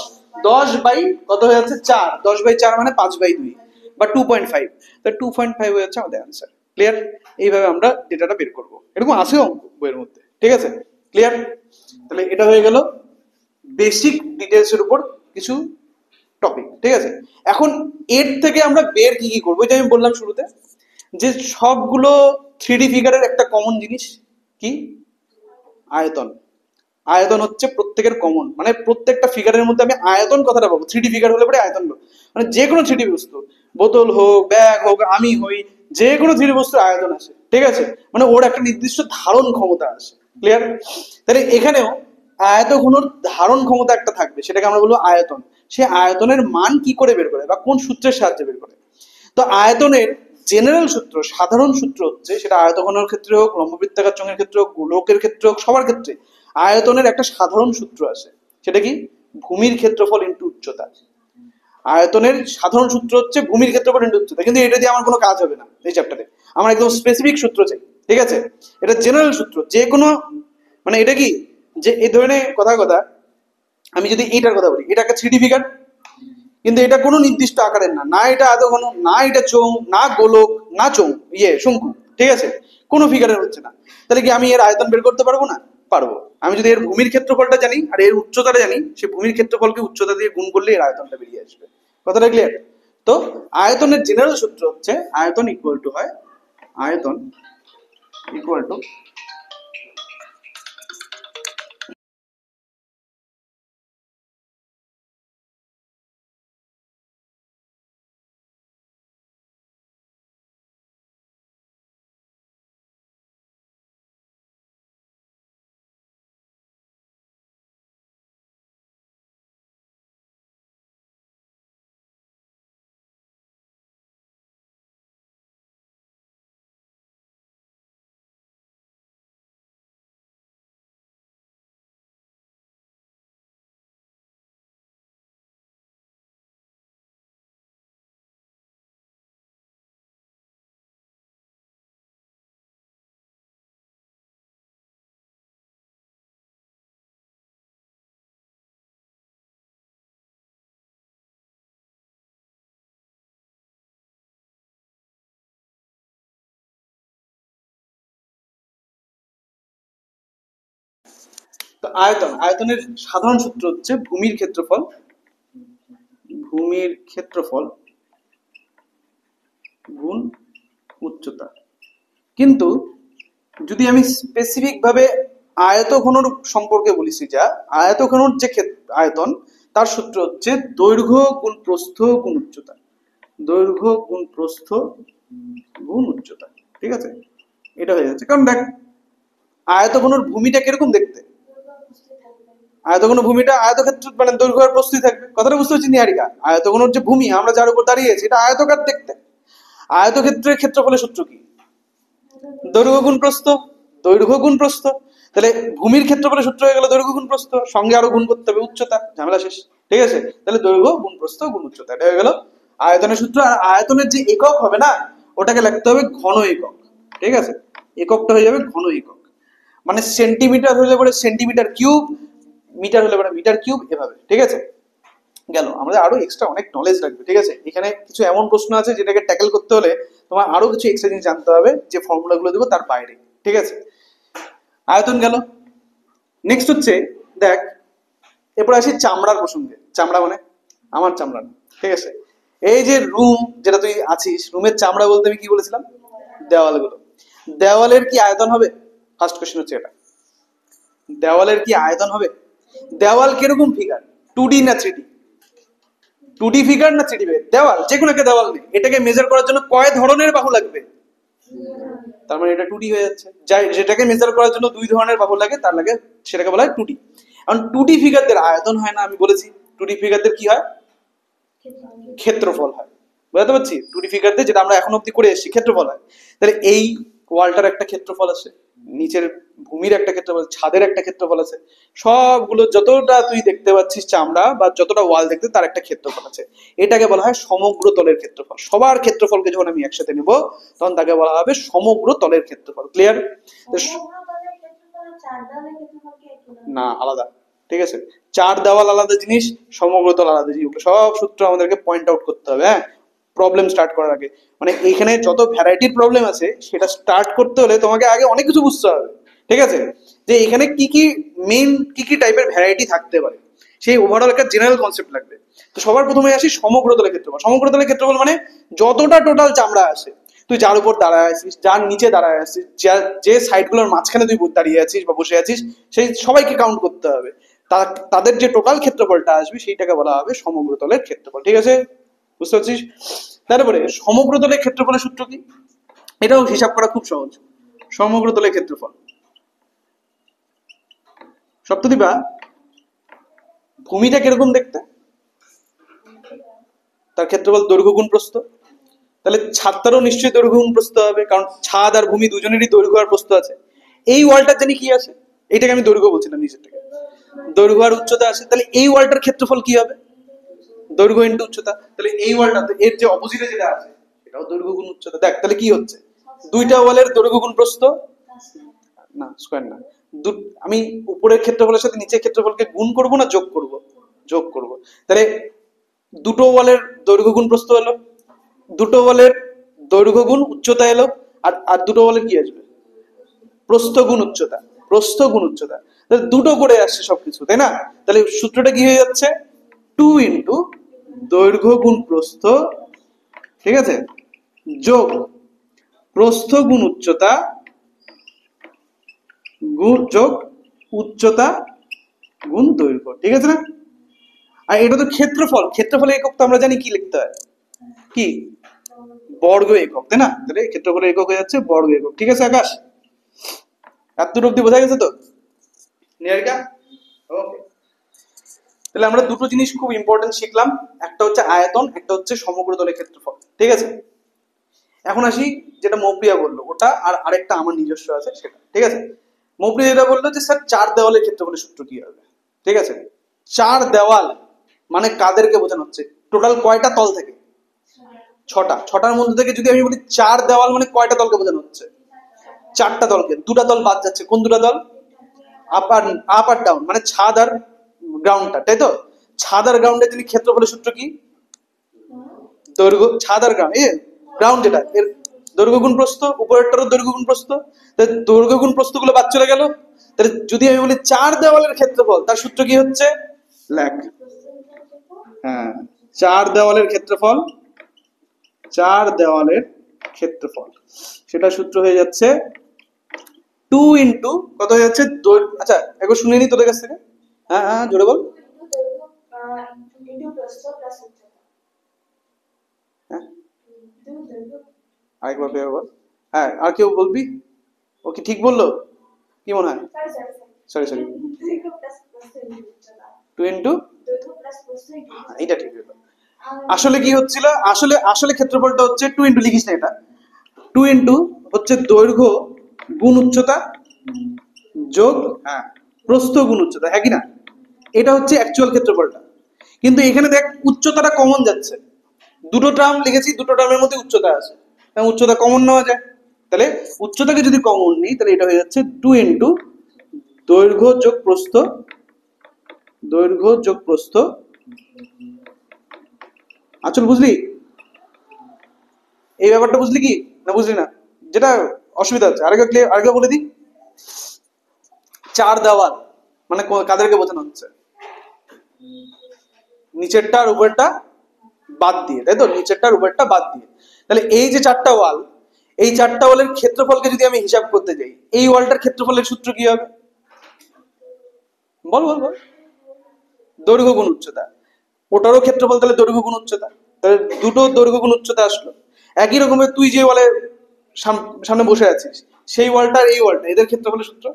S1: 10 বাই কত হয়ে যাচ্ছে 4, 10 বাই 4 মানে 5/2 বা 2.5, তাহলে 2.5 হয়ে যাচ্ছে আমাদের অ্যান্সার। ক্লিয়ার? এইভাবে আমরা ডেটাটা বের করবো, এরকম আছে অঙ্ক বইয়ের মধ্যে। ঠিক আছে, ক্লিয়ার? তাহলে এটা হয়ে গেল বেসিক ডিটেলস এর উপর কিছু টপিক। ঠিক আছে, এখন এর থেকে আমরা বের কি কি করবো, যে আমি বললাম শুরুতে যে সবগুলো 3D ফিগারের একটা কমন জিনিস কি, আয়তন। আয়তন হচ্ছে প্রত্যেকের কমন, মানে প্রত্যেকটা ফিগারের মধ্যে আমি আয়তন কথাটা পাবো। 3D ফিগার হলে পরে আয়তন, মানে যে কোনো 3D বস্তু, বোতল হোক, ব্যাগ হোক, আমি হই, যে কোনো 3D বস্তুর আয়তন আছে। ঠিক আছে, মানে ওর একটা নির্দিষ্ট ধারণ ক্ষমতা আছে। ক্লিয়ার? তাহলে এখানেও আয়ত ঘনর ধারণ ক্ষমতা একটা থাকবে, সেটাকে আমরা বলবো আয়তন। সে আয়তনের মান কি করে বের করে বা কোন সূত্রের সাহায্যে বের করে? তো আয়তনের জেনারেল সূত্র, সাধারণ সূত্র হচ্ছে, সেটা আয়তঘনের ক্ষেত্রে হোক, লম্ববৃত্তাকার চোঙের ক্ষেত্রে হোক, গোলকের ক্ষেত্রে হোক, সবার ক্ষেত্রে আয়তনের একটা সাধারণ সূত্র আছে, সেটা কি, ভূমির ক্ষেত্রফল ইনটু উচ্চতা। আয়তনের সাধারণ সূত্র হচ্ছে ভূমির ক্ষেত্রফল ইনটু উচ্চতা, কিন্তু এটা দিয়ে আমার কোনো কাজ হবে না এই চ্যাপ্টারে, আমার একদম স্পেসিফিক সূত্র চাই। ঠিক আছে, এটা জেনারেল সূত্র, যে কোনো, মানে এটা কি, যে এই ধরনের কথা কথা আমি যদি এইটার কথা বলি, এটা একটা 3D ফিগার, কিন্তু এটা কোনো নির্দিষ্ট আকারের না, না এটা আয়তঘন, না এটা চোঙ, না গোলক, না চোঙ, শঙ্কু। ঠিক আছে, কোনো ফিগারের হচ্ছে না, তাহলে কি আমি এর আয়তন বের করতে পারবো না? পারবো। আমি যদি এর ভূমির ক্ষেত্রফলটা জানি আর এর উচ্চতাটা জানি, সে ভূমির ক্ষেত্রফলকে উচ্চতা দিয়ে গুণ করলে এর আয়তনটা বেরিয়ে আসবে। কথাটা ক্লিয়ার? তো আয়তনের জেনারেল সূত্র হচ্ছে আয়তন ইকুয়াল টু হয়, আয়তন ইকুয়াল টু তো আয়তন, আয়তনের সাধারণ সূত্র হচ্ছে ভূমির ক্ষেত্রফল, ভূমির ক্ষেত্রফল গুণ উচ্চতা। কিন্তু যদি আমি স্পেসিফিক ভাবে আয়তঘনর সম্পর্কে বলি, যা আয়তঘনর যে আয়তন, তার সূত্র হচ্ছে দৈর্ঘ্য গুণ প্রস্থ গুণ উচ্চতা, দৈর্ঘ্য গুণ প্রস্থ গুণ উচ্চতা। ঠিক আছে, এটা হয়ে যাচ্ছে, কারণ দেখ আয়তঘনর ভূমিটা কিরকম দেখতে, আয়তঘন ভূমিটা আয়তক্ষেত্র, মানে দৈর্ঘ্য আর প্রস্থই থাকবে। কথাটা বুঝতে পারছি নিহারিকা? আয়তঘনর যে ভূমি আমরা যার উপর দাঁড়িয়ে আছি, এটা আয়তকার দেখতে। আয়তক্ষেত্রের ক্ষেত্রফলের সূত্র কি, দৈর্ঘ্য গুণ প্রস্থ, দৈর্ঘ্য গুণ প্রস্থ। তাহলে ভূমির ক্ষেত্রফলের সূত্র হয়ে গেল দৈর্ঘ্য গুণ প্রস্থ, সঙ্গে আরো গুণ করতে হবে উচ্চতা, ঝামেলা শেষ। ঠিক আছে, তাহলে দৈর্ঘ্য গুণ প্রস্থ গুণ উচ্চতা, এটা হয়ে গেল আয়তনের সূত্র। আর আয়তনের যে একক হবে না, ওটাকে লিখতে হবে ঘন একক। ঠিক আছে, এককটা হয়ে যাবে ঘন একক, মানে সেন্টিমিটার হলে পরে সেন্টিমিটার কিউব, মিটার হলে পরে মিটার কিউব, এভাবে। ঠিক আছে, গেল, আমাদের আরো এক্সট্রা অনেক নলেজ লাগবে। ঠিক আছে, এখানে কিছু এমন প্রশ্ন আছে যেটাকে ট্যাকেল করতে হলে তোমার আরো কিছু এক্সট্রা জিনিস জানতে হবে, যে ফর্মুলা গুলো দেবো তার বাইরে। ঠিক আছে, আয়তন গেল। নেক্সট হচ্ছে, দেখ এরপর আসি চামড়ার প্রসঙ্গে। চামড়া মানে আমার চামড়া না। ঠিক আছে, এই যে রুম যেটা তুই আছিস, রুমের চামড়া বলতে আমি কি বলেছিলাম, দেওয়ালগুলো। দেওয়ালের কি আয়তন হবে? ফার্স্ট কোশ্চেন হচ্ছে এটা, দেওয়ালের কি আয়তন হবে? দেওয়াল কিরকম ফিগার, 2D না 3D? 2D ফিগার না 3D ফিগার? দেওয়াল, যে কোনো একটা দেওয়াল নেই, এটাকে মেজার করার জন্য কয় ধরনের বাহু লাগবে? তার মানে এটা 2D হয়ে যাচ্ছে। যাই, যেটাকে মেজার করার জন্য দুই ধরনের বাহু লাগে, তার লাগে, সেটাকে বলা হয় 2D। কারণ 2D ফিগারদের আয়তন হয় না, আমি বলেছি 2D ফিগারদের কি হয়, ক্ষেত্রফল হয়। বুঝতে পারছি? 2D ফিগারদের যেটা আমরা এখন অব্দি করে এসেছি ক্ষেত্রফল হয়। তাহলে এই ওয়ালটার একটা ক্ষেত্রফল আছে, নিচের ভূমির একটা ক্ষেত্রফল, ছাদের একটা ক্ষেত্রফল আছে, সবগুলো যতটা তুই দেখতে পাচ্ছিস চামড়া বা যতটা ওয়াল দেখতে তার একটা ক্ষেত্রফল আছে। এটাকে বলা হয় সমগ্র তলের ক্ষেত্রফল। সবার ক্ষেত্রফলকে যখন আমি একসাথে নেব তখন তাকে বলা হবে সমগ্র তলের ক্ষেত্রফল। ক্লিয়ার? না, আলাদা। ঠিক আছে, চার দেওয়াল আলাদা জিনিস, সমগ্র তল আলাদা জিনিস। সব সূত্র আমাদেরকে পয়েন্ট আউট করতে হবে, হ্যাঁ, প্রবলেম স্টার্ট করার আগে। মানে এইখানে যত ভ্যারাইটির প্রবলেম আছে সেটা স্টার্ট করতে হলে তোমাকে আগে অনেক কিছু বুঝতে হবে। ঠিক আছে, যে এখানে কি কি মেইন কি কি টাইপের ভ্যারাইটি থাকতে পারে, সেই ওভারঅল একটা জেনারেল কনসেপ্ট লাগবে। তো সবার প্রথমে আসি সমগ্র তলের ক্ষেত্রফল। সমগ্র তলের ক্ষেত্রফল মানে যতটা টোটাল চামড়া আছে, তুই যার উপর দাঁড়ায় আছিস, যার নিচে দাঁড়ায় আছিস, যে সাইড গুলোর মাঝখানে তুই দাঁড়িয়ে আছিস বা বসে আছিস, সেই সবাইকে কাউন্ট করতে হবে। তাদের যে টোটাল ক্ষেত্রফলটা আসবে সেইটাকে বলা হবে সমগ্র তলের ক্ষেত্রফল। ঠিক আছে, বুঝতে পারছিস? তারপরে সমগ্র তলের ক্ষেত্রফলের সূত্র কি, এটাও হিসাব করা খুব সহজ। সমগ্র তলের ক্ষেত্রফল, সপ্তদীপা, ভূমিটা কিরকম দেখতে, তার ক্ষেত্রফল দৈর্ঘ্য গুণ প্রস্থ। তাহলে ছাদটারও নিশ্চয়ই দৈর্ঘ্য গুণ প্রস্থ হবে, কারণ ছাদ আর ভূমি দুজনেরই দৈর্ঘ্য আর প্রস্থ আছে। এই ওয়ালটার জানি কি আছে, এইটাকে আমি দৈর্ঘ্য বলছিলাম নিচের থেকে, দৈর্ঘ্য আর উচ্চতা আছে। তাহলে এই ওয়ালটার ক্ষেত্রফল কি হবে, দৈর্ঘ্য ইন্টু উচ্চতা। তাহলে এই ওয়ালটা এর যে অপোজিটে যেটা আছে সেটাও দৈর্ঘ্য গুণ উচ্চতা। দেখ তাহলে কি হচ্ছে, দুইটা ওয়ালের দৈর্ঘ্য গুণ প্রস্থ, না স্কয়ার না, আমি উপরের ক্ষেত্রফলের সাথে নিচের ক্ষেত্রফলকে গুণ করব না যোগ করব, যোগ করব। তাহলে দুটো ওয়ালের দৈর্ঘ্য গুণ প্রস্থ হলো, দুটো ওয়ালের দৈর্ঘ্য গুণ উচ্চতা এলো, আর আর দুটো ওয়ালের কি আসবে, প্রস্থ গুণ উচ্চতা, প্রস্থ গুণ উচ্চতা। তাহলে দুটো করে আসছে সবকিছু, তাই না? তাহলে সূত্রটা কি হয়ে যাচ্ছে, 2 ইন্টু দৈর্ঘ্য গুণ প্রস্থ, ঠিক আছে, যোগ প্রস্থ গুণ উচ্চতা গুণ যোগ উচ্চতা গুণ দৈর্ঘ্য। ঠিক আছে না? আর এটা তো ক্ষেত্রফল, ক্ষেত্রফলের একক তো আমরা জানি কি লিখতে হয়, কি, বর্গ একক, তাই না? তাহলে ক্ষেত্রফলের একক হয়ে যাচ্ছে বর্গ একক। ঠিক আছে আকাশ, এতটুকু অব্দি বোঝা গেছে তো নিহারিকা? ওকে, তাহলে আমরা দুটো জিনিস খুব ইম্পর্টেন্ট শিখলাম, একটা হচ্ছে আয়তন, একটা হচ্ছে সমগ্র তলের ক্ষেত্রফল। ঠিক আছে, এখন আসি যেটা মৌপ্রিয়া বললো ওটা, আর আরেকটা আমার নিজস্ব আছে সেটা। ঠিক আছে, মৌপ্রিয়া যেটা বললো যে স্যার চার দেওয়ালের ক্ষেত্রফলের সূত্র কি হবে। ঠিক আছে, চার দেওয়াল মানে কাদেরকে বোঝানো হচ্ছে, টোটাল কয়টা তল থাকে, ছটা। ছটার মধ্যে থেকে যদি আমি বলি চার দেওয়াল মানে কয়টা তলকে বোঝানো হচ্ছে, চারটা তলকে। দুটা তল বাদ যাচ্ছে, কোন দুটা তল, আপার আপার ডাউন, মানে ছাদ আর গ্রাউন্ডটা, তাই তো? ছাদ আর গ্রাউন্ডের যদি ক্ষেত্রফলের সূত্র কি, দৈর্ঘ্য, ছাদ আর গ্রাউন্ড, গ্রাউন্ড যেটা এর দৈর্ঘ্য গুণ প্রস্থ, উপরেরটারও দৈর্ঘ্য গুণ প্রস্থ। তাহলে দৈর্ঘ্য গুণ প্রস্থ গুলো বাদ চলে গেল। তাহলে যদি আমি বলি চার দেওয়ালের ক্ষেত্রফল, তার সূত্র কি হচ্ছে, লেখ, হ্যাঁ, চার দেওয়ালের ক্ষেত্রফল, চার দেওয়ালের ক্ষেত্রফল, সেটা সূত্র হয়ে যাচ্ছে 2 ইন্টু কত হয়ে যাচ্ছে, আচ্ছা একবার শুনে নি তোদের কাছ থেকে। হ্যাঁ হ্যাঁ জোরে বল। হ্যাঁ আরেকবার ফের বল। হ্যাঁ আর কেউ বলবি, ও কি ঠিক বললো, কি মনে হয়? সরি সরি, 2 ইন্টু, এটা ঠিক হলো। আসলে কি হচ্ছিল, আসলে আসলে ক্ষেত্রফলটা হচ্ছে 2 ইন্টু, লিখিস না এটা, 2 ইন্টু হচ্ছে দৈর্ঘ্য গুণ উচ্চতা যোগ, হ্যাঁ, প্রস্থ গুণ উচ্চতা, হ্যাঁ কি না? এটা হচ্ছে অ্যাকচুয়াল ক্ষেত্রফলটা। কিন্তু এখানে দেখ উচ্চতাটা কমন যাচ্ছে, দুটো টার্ম লিখেছি, দুটো টার্মের মধ্যে উচ্চতা আছে, উচ্চতা কমন নেওয়া যায়। তাহলে উচ্চতাকে যদি কমন নিই তাহলে এটা হয়ে যাচ্ছে 2 ইন্টু দৈর্ঘ্য যোগ প্রস্থ, দৈর্ঘ্য যোগ প্রস্থ। আচল বুঝলি এই ব্যাপারটা, বুঝলি কি না বুঝলি না, যেটা অসুবিধা হচ্ছে আরেকবার বলে দিই। চার দেওয়াল মানে কাদেরকে বোঝানো হচ্ছে, নিচেরটা আর উপরেরটা বাদ দিয়ে, তাই তো? নিচেরটা আর উপরেরটা বাদ দিয়ে। তাহলে এই যে চারটা ওয়াল, এই চারটা ওয়ালের ক্ষেত্রফলকে যদি আমি হিসাব করতে যাই, এই ওয়ালটার ক্ষেত্রফলের সূত্র কি হবে, বল বল বল, দৈর্ঘ্য গুণ উচ্চতা। ওটারও ক্ষেত্রফল তাহলে দৈর্ঘ্য গুণ উচ্চতা, তাহলে দুটো দৈর্ঘ্য গুণ উচ্চতা আসলো। একই রকমের তুই যে ওয়ালে সামনে বসে আছিস, সেই ওয়ালটা আর এই ওয়ালটা, এদের ক্ষেত্রফলের সূত্র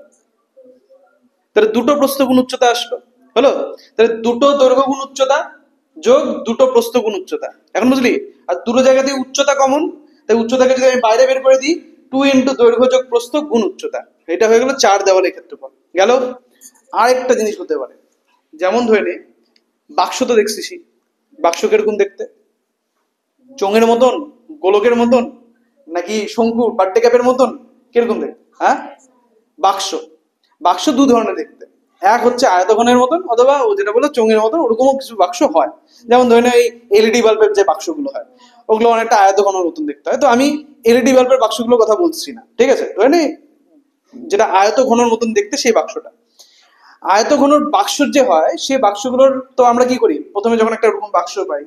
S1: তাহলে দুটো প্রস্থ গুণ উচ্চতা আসলো, হলো? তাহলে দুটো দৈর্ঘ্য গুণ উচ্চতা যোগ দুটো প্রস্থ গুণ উচ্চতা, এখন বুঝলি? আর দুটো জায়গাতে উচ্চতা কমন, তাই উচ্চতাকে যদি আমি বাইরে বের করে দিই, 2 দৈর্ঘ্য যোগ প্রস্থ গুণ উচ্চতা, এটা হয়ে গেল 4 দেওয়ালের ক্ষেত্রফল গেল। আরেকটা জিনিস হতে পারে, যেমন ধরে নে বাক্স তো দেখছিস, বাক্স কিরকম দেখতে? চোঙের মতন, গোলকের মতন, নাকি শঙ্কু বার্থডে ক্যাপের মতন, কিরকম দেখতে? হ্যাঁ, বাক্স, বাক্স দু ধরনের দেখতে, এক হচ্ছে আয়তঘনের মতন, অথবা ও যেটা বলে চোঙের মতন, ওরকমও কিছু বাক্স হয়। যেমন ধরে এই এলইডি বাল্বের যে বাক্সগুলো হয়, ওগুলো অনেকটা আয়তঘনের মতন দেখতে হয়। তো আমি এলইডি বাল্বের বাক্সগুলোর কথা বলছি না, ঠিক আছে? ধরে নে যেটা আয়তঘনের মতন দেখতে সেই বাক্সটা, আয়তঘন বাক্সর যে হয় সেই বাক্সগুলোর তো আমরা কি করি, প্রথমে যখন একটা এরকম বাক্স পাই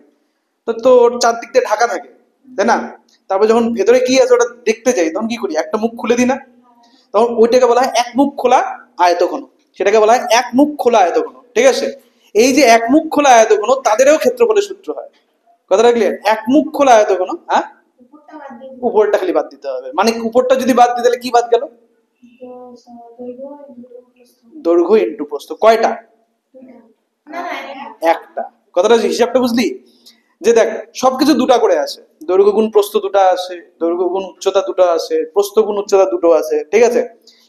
S1: তো তোর চারদিক দিয়ে ঢাকা থাকে, তাই না? তারপর যখন ভেতরে কি আছে ওটা দেখতে যাই, তখন কি করি, একটা মুখ খুলে দিই না? তখন ওইটাকে বলা হয় এক মুখ খোলা আয়তঘন, সেটাকে বলা হয় এক মুখ খোলা আয়তঘন, ঠিক আছে? এই যে এক মুখ খোলা আয়তঘন, তাদেরও ক্ষেত্রফলের সূত্র হয়, কথাটা ক্লিয়ার? এক মুখ খোলা আয়তঘন, হ্যাঁ, উপরটা খালি বাদ দিতে হবে, মানে উপরটা যদি বাদ দিই তাহলে কি বাদ গেল? দৈর্ঘ্য ইন্টু প্রস্থ, কয়টা? একটা। কথাটা হিসাবটা বুঝলি? যে দেখ সবকিছু দুটা করে আসে, দৈর্ঘ্য গুণ প্রস্থ দুটো আসে, দৈর্ঘ্য গুণ উচ্চতা দুটো আসে, প্রস্থ গুণ উচ্চতা দুটো আছে, ঠিক আছে?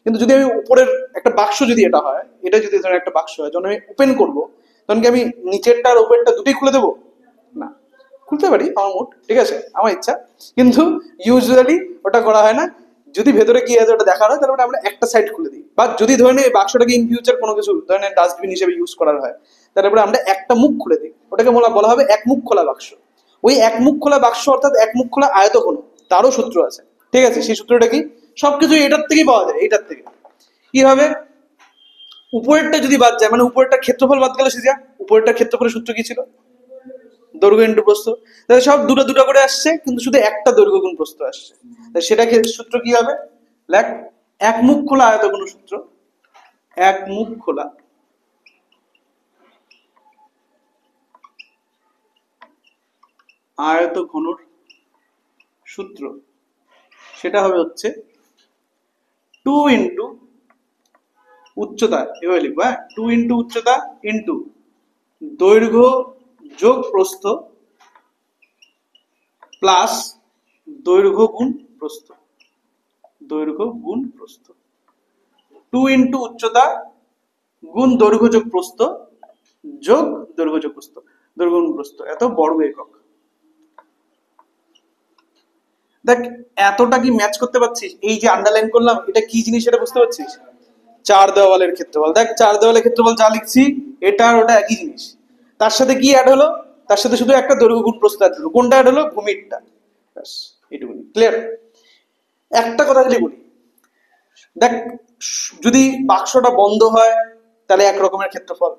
S1: কিন্তু যদি আমি উপরের একটা বাক্স, যদি এটা হয়, এটা যদি ধর একটা বাক্স হয়, যখন আমি ওপেন করবো, তখন কি আমি নিচেরটা আর উপরেরটা দুটোই খুলে দেবো? না, খুলতে পারি আমার মুড, ঠিক আছে, আমার ইচ্ছা, কিন্তু ইউজুয়ালি ওটা করা হয় না। যদি ভেতরে কি আছে ওটা দেখার হয়, তাহলে আমরা একটা সাইড খুলে দিই, বা যদি ধরে নে বাক্সটাকে ইন ফিউচার কোনো কিছু ধরে নে ডাস্টবিন হিসেবে ইউজ করার হয়, তারপরে আমরা একটা মুখ খুলে দিই, ওটাকে বলা হবে এক মুখ খোলা বাক্স। ওই এক মুখ খোলা বাক্স অর্থাৎ এক মুখ খোলা আয়তঘন, তারও সূত্র আছে, ঠিক আছে? সেই সূত্রটা কি? সবকিছু এটার থেকেই পাওয়া যায়, এটার থেকে। কি হবে? উপরেরটা যদি বাদ যায়, মানে উপরেরটা ক্ষেত্রফল বাদ গেল, সেটা উপরেরটা ক্ষেত্রফলের সূত্র কি ছিল? দৈর্ঘ্য ইন্টু প্রস্থ। তাহলে সব দুটো দুটো করে আসছে, কিন্তু শুধু একটা দৈর্ঘ্য গুণ প্রস্থ আসছে। তাহলে সেটা সূত্র কি হবে? লেখ, এক মুখ খোলা আয়তঘন সূত্র, এক মুখ খোলা আয়তঘনর সূত্র, সেটা হবে হচ্ছে 2 উচ্চতা, এভাবে লিখবো, হ্যাঁ, 2 উচ্চতা ইন্টু দৈর্ঘ্য যোগ প্রস্থ প্লাস দৈর্ঘ্য গুণ প্রস্থ, দৈর্ঘ্য গুণ প্রস্থ। 2 উচ্চতা গুণ দৈর্ঘ্য যোগ প্রস্থ যোগ দৈর্ঘ্য যোগ প্রস্থ, দৈর্ঘ্য গুণ প্রস্থ, এত বর্গ একক। দেখ এতটা কি ম্যাচ করতে পারছিস? এই যে আন্ডারলাইন করলাম, এটা কি জিনিস সেটা বুঝতে পারছিস? চার দেওয়ালের ক্ষেত্রফল। দেখ চার দেওয়ালের ক্ষেত্রফল যা লিখছি, এটা আর ওটা একই জিনিস। তার সাথে কি অ্যাড হলো? তার সাথে শুধু একটা দৈর্ঘ্য গুণ প্রস্থ অ্যাড হলো। কোনটা অ্যাড হলো? ভূমিরটা। ব্যাস, এইটুকুনি ক্লিয়ার। একটা কথা যদি বলি, দেখ যদি বাক্সটা বন্ধ হয় তাহলে এক রকমের ক্ষেত্রফল,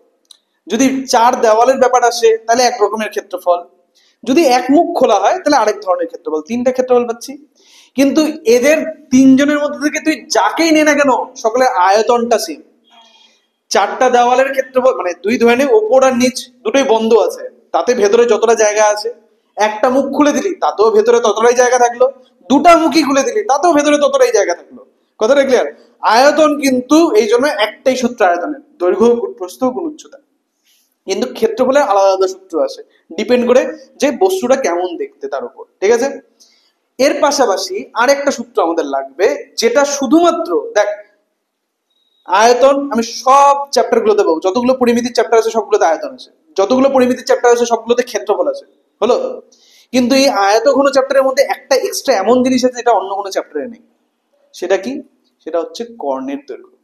S1: যদি চার দেওয়ালের ব্যাপার আসে তাহলে এক রকমের ক্ষেত্রফল, যদি এক মুখ খোলা হয় তাহলে আরেক ধরনের ক্ষেত্রফল, তিনটা ক্ষেত্রফল পাচ্ছি। কিন্তু এদের তিনজনের মধ্যে থেকে তুই যাকেই নে না কেন, সকলের আয়তনটা সেম। চারটা দেওয়ালের ক্ষেত্রফল মানে দুই ধরনের, ওপর আর নিচ দুটোই বন্ধ আছে, তাতে ভেতরে যতটা জায়গা আছে। একটা মুখ খুলে দিলি তাতেও ভেতরে ততটাই জায়গা থাকলো, দুটা মুখই খুলে দিলি তাতেও ভেতরে ততটাই জায়গা থাকলো। কথাটা ক্লিয়ার? আয়তন কিন্তু এই জন্য একটাই সূত্র আয়তনের, দৈর্ঘ্য গুণ প্রস্থ গুণ উচ্চতা। কিন্তু ক্ষেত্রফলের আলাদা আলাদা সূত্র আছে, ডিপেন্ড করে যে বস্তুটা কেমন দেখতে তার উপর, ঠিক আছে? এর পাশাপাশি আরেকটা সূত্র আমাদের লাগবে, যেটা শুধুমাত্র দেখ আয়তন, আমি সব চ্যাপ্টার গুলোতে পাবো, যতগুলো পরিমিতির চ্যাপ্টার আছে সবগুলোতে আয়তন আছে, যতগুলো পরিমিতির চ্যাপ্টার আছে সবগুলোতে ক্ষেত্রফল আছে, হলো? কিন্তু এই আয়তঘন চ্যাপ্টারের মধ্যে একটা এক্সট্রা এমন জিনিস আছে যেটা অন্য কোনো চ্যাপ্টারে নেই। সেটা কি? সেটা হচ্ছে কর্ণের দৈর্ঘ্য।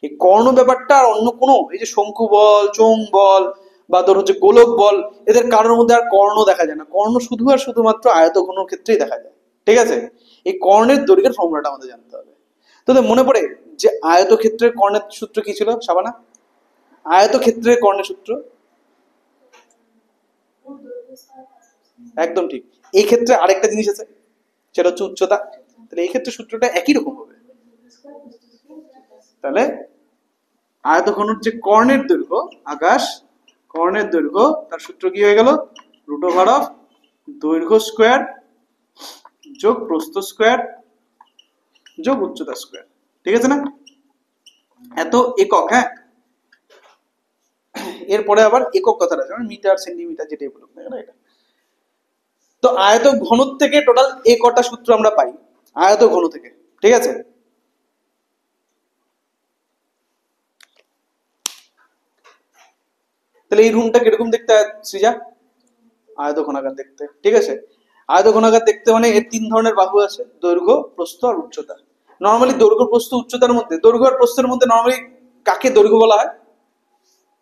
S1: এই কর্ণ ব্যাপারটা আর অন্য কোনো, এই যে শঙ্কু বল, চোঙ বল, বা তোর হচ্ছে গোলক বল, এদের কারোর মধ্যে আর কর্ণ দেখা যায় না। কর্ণ শুধু আর শুধুমাত্র আয়তঘনর ক্ষেত্রেই দেখা যায়, ঠিক আছে? এই কর্ণের দৈর্ঘ্যের ফর্মুলাটা আমাদের জানতে হবে। তোদের মনে পড়ে যে আয়তক্ষেত্রের কর্ণের সূত্র কি ছিল, শাবানা? আয়তক্ষেত্রের কর্ণের সূত্র একদম ঠিক। এই ক্ষেত্রে আরেকটা জিনিস আছে, সেটা হচ্ছে উচ্চতা। তাহলে এই ক্ষেত্রে সূত্রটা একই রকম হবে। তাহলে আয়তঘনর যে কর্ণের দৈর্ঘ্য, আকাশ কর্ণের দৈর্ঘ্য, তার সূত্র কি হয়ে গেল? রুট ওভার অফ দৈর্ঘ্য স্কোয়ার যোগ প্রস্থ স্কোয়ার যোগ উচ্চতা স্কোয়ার, ঠিক আছে না? এত একক, হ্যাঁ। এরপরে আবার একক কথাটা যেমন মিটার সেন্টিমিটার যেটাই বলুক না কেন এটা। তো আয়ত ঘনত্ব থেকে টোটাল এ কটা সূত্র আমরা পাই আয়ত ঘন থেকে, ঠিক আছে। তাহলে এই রুমটা কিরকম দেখতে হয় সৃজা? আয়ত ঘনাকার দেখতে, ঠিক আছে। আয়ত ঘনাকার দেখতে মানে এর তিন ধরনের বাহু আছে, দৈর্ঘ্য, প্রস্থ আর উচ্চতা। নর্মালি দৈর্ঘ্য, প্রস্থ, উচ্চতার মধ্যে, দৈর্ঘ্য আর প্রস্থের মধ্যে নর্মালি কাকে দৈর্ঘ্য বলা হয়?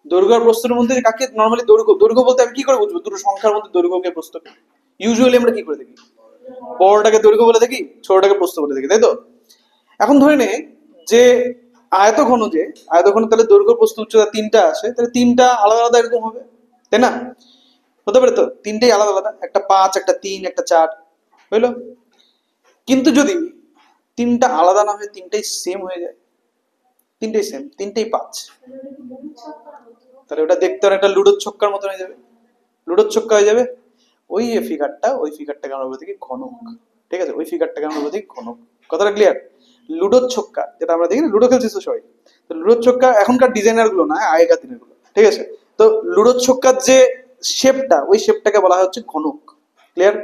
S1: দৈর্ঘ্য আর প্রস্থের মধ্যে কাকে নর্মালি দৈর্ঘ্য, দৈর্ঘ্য বলতে আমি কি করে বুঝবো দুটো সংখ্যার মধ্যে দৈর্ঘ্যকে প্রস্থকে? ইউজুয়ালি আমরা কি করে দেখি? বড়টাকে দৈর্ঘ্য বলে দেখি, ছোটটাকে প্রস্থ বলে দেখি, তাই তো। এখন ধরে নে যে আয়ত ঘন, যে আয়ত ঘন তাহলে দৈর্ঘ্য, প্রস্থ, উচ্চতা তিনটা আসে, তাহলে তিনটা আলাদা আলাদা এরকম হবে, তাই না? হতে পারে তো, তিনটেই আলাদা আলাদা, একটা 5, একটা 3, একটা 4 হইলো। কিন্তু যদি তিনটা আলাদা না হয়ে তিনটেই সেম হয়ে যায়, তিনটেই সেম, তিনটেই 5, তাহলে ওটা দেখতে একটা লুডোর ছক্কার মতো হয়ে যাবে, লুডোর ছক্কা হয়ে যাবে। ওই ফিগারটা, ওই ফিগারটাকে আমরা বলে থাকি ঘনক, ঠিক আছে। ওই ফিগারটাকে আমরা বলে থাকি ঘনক। কথাটা ক্লিয়ার? লুডোর ছক্কা যেটা আমরা দেখি না, লুডো খেলছিস তো সবাই, তো লুডোর ছক্কা এখনকার ডিজাইনার গুলো না, আগেকার দিনের গুলো, ঠিক আছে। তো লুডোর ছক্কার যে শেপটা, ওই শেপটাকে বলা হচ্ছে ঘনক। ক্লিয়ার?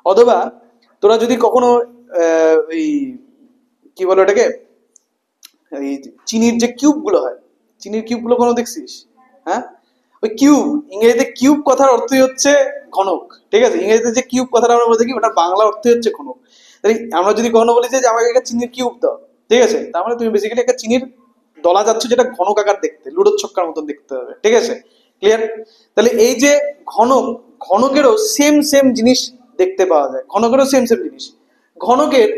S1: অথবা তোরা যদি কখনো ওই কি বলে ওটাকে, এই চিনির যে কিউব গুলো হয়, চিনির কিউব গুলো কোনো দেখছিস? হ্যাঁ, ওই কিউব, ইংরেজিতে কিউব কথার অর্থই হচ্ছে ঘনক, ঠিক আছে। ইংরেজিতে যে কিউব কথাটা আমরা বলে থাকি ওটার বাংলা অর্থই হচ্ছে ঘনক। তাই আমরা যদি কখনো বলি যে আমাকে একটা চিনির কিউব দাও, ঠিক আছে, তার মানে তুমি বেসিক্যালি একটা চিনির দলা যাচ্ছ যেটা ঘনক আকার দেখতে, লুডোর ছক্কার মতন দেখতে হবে, ঠিক আছে। ক্লিয়ার? তাহলে এই যে ঘনক, ঘনকেরও সেম সেম জিনিস দেখতে পাওয়া যায়, ঘনকেরও সেম সেম জিনিস। ঘনকের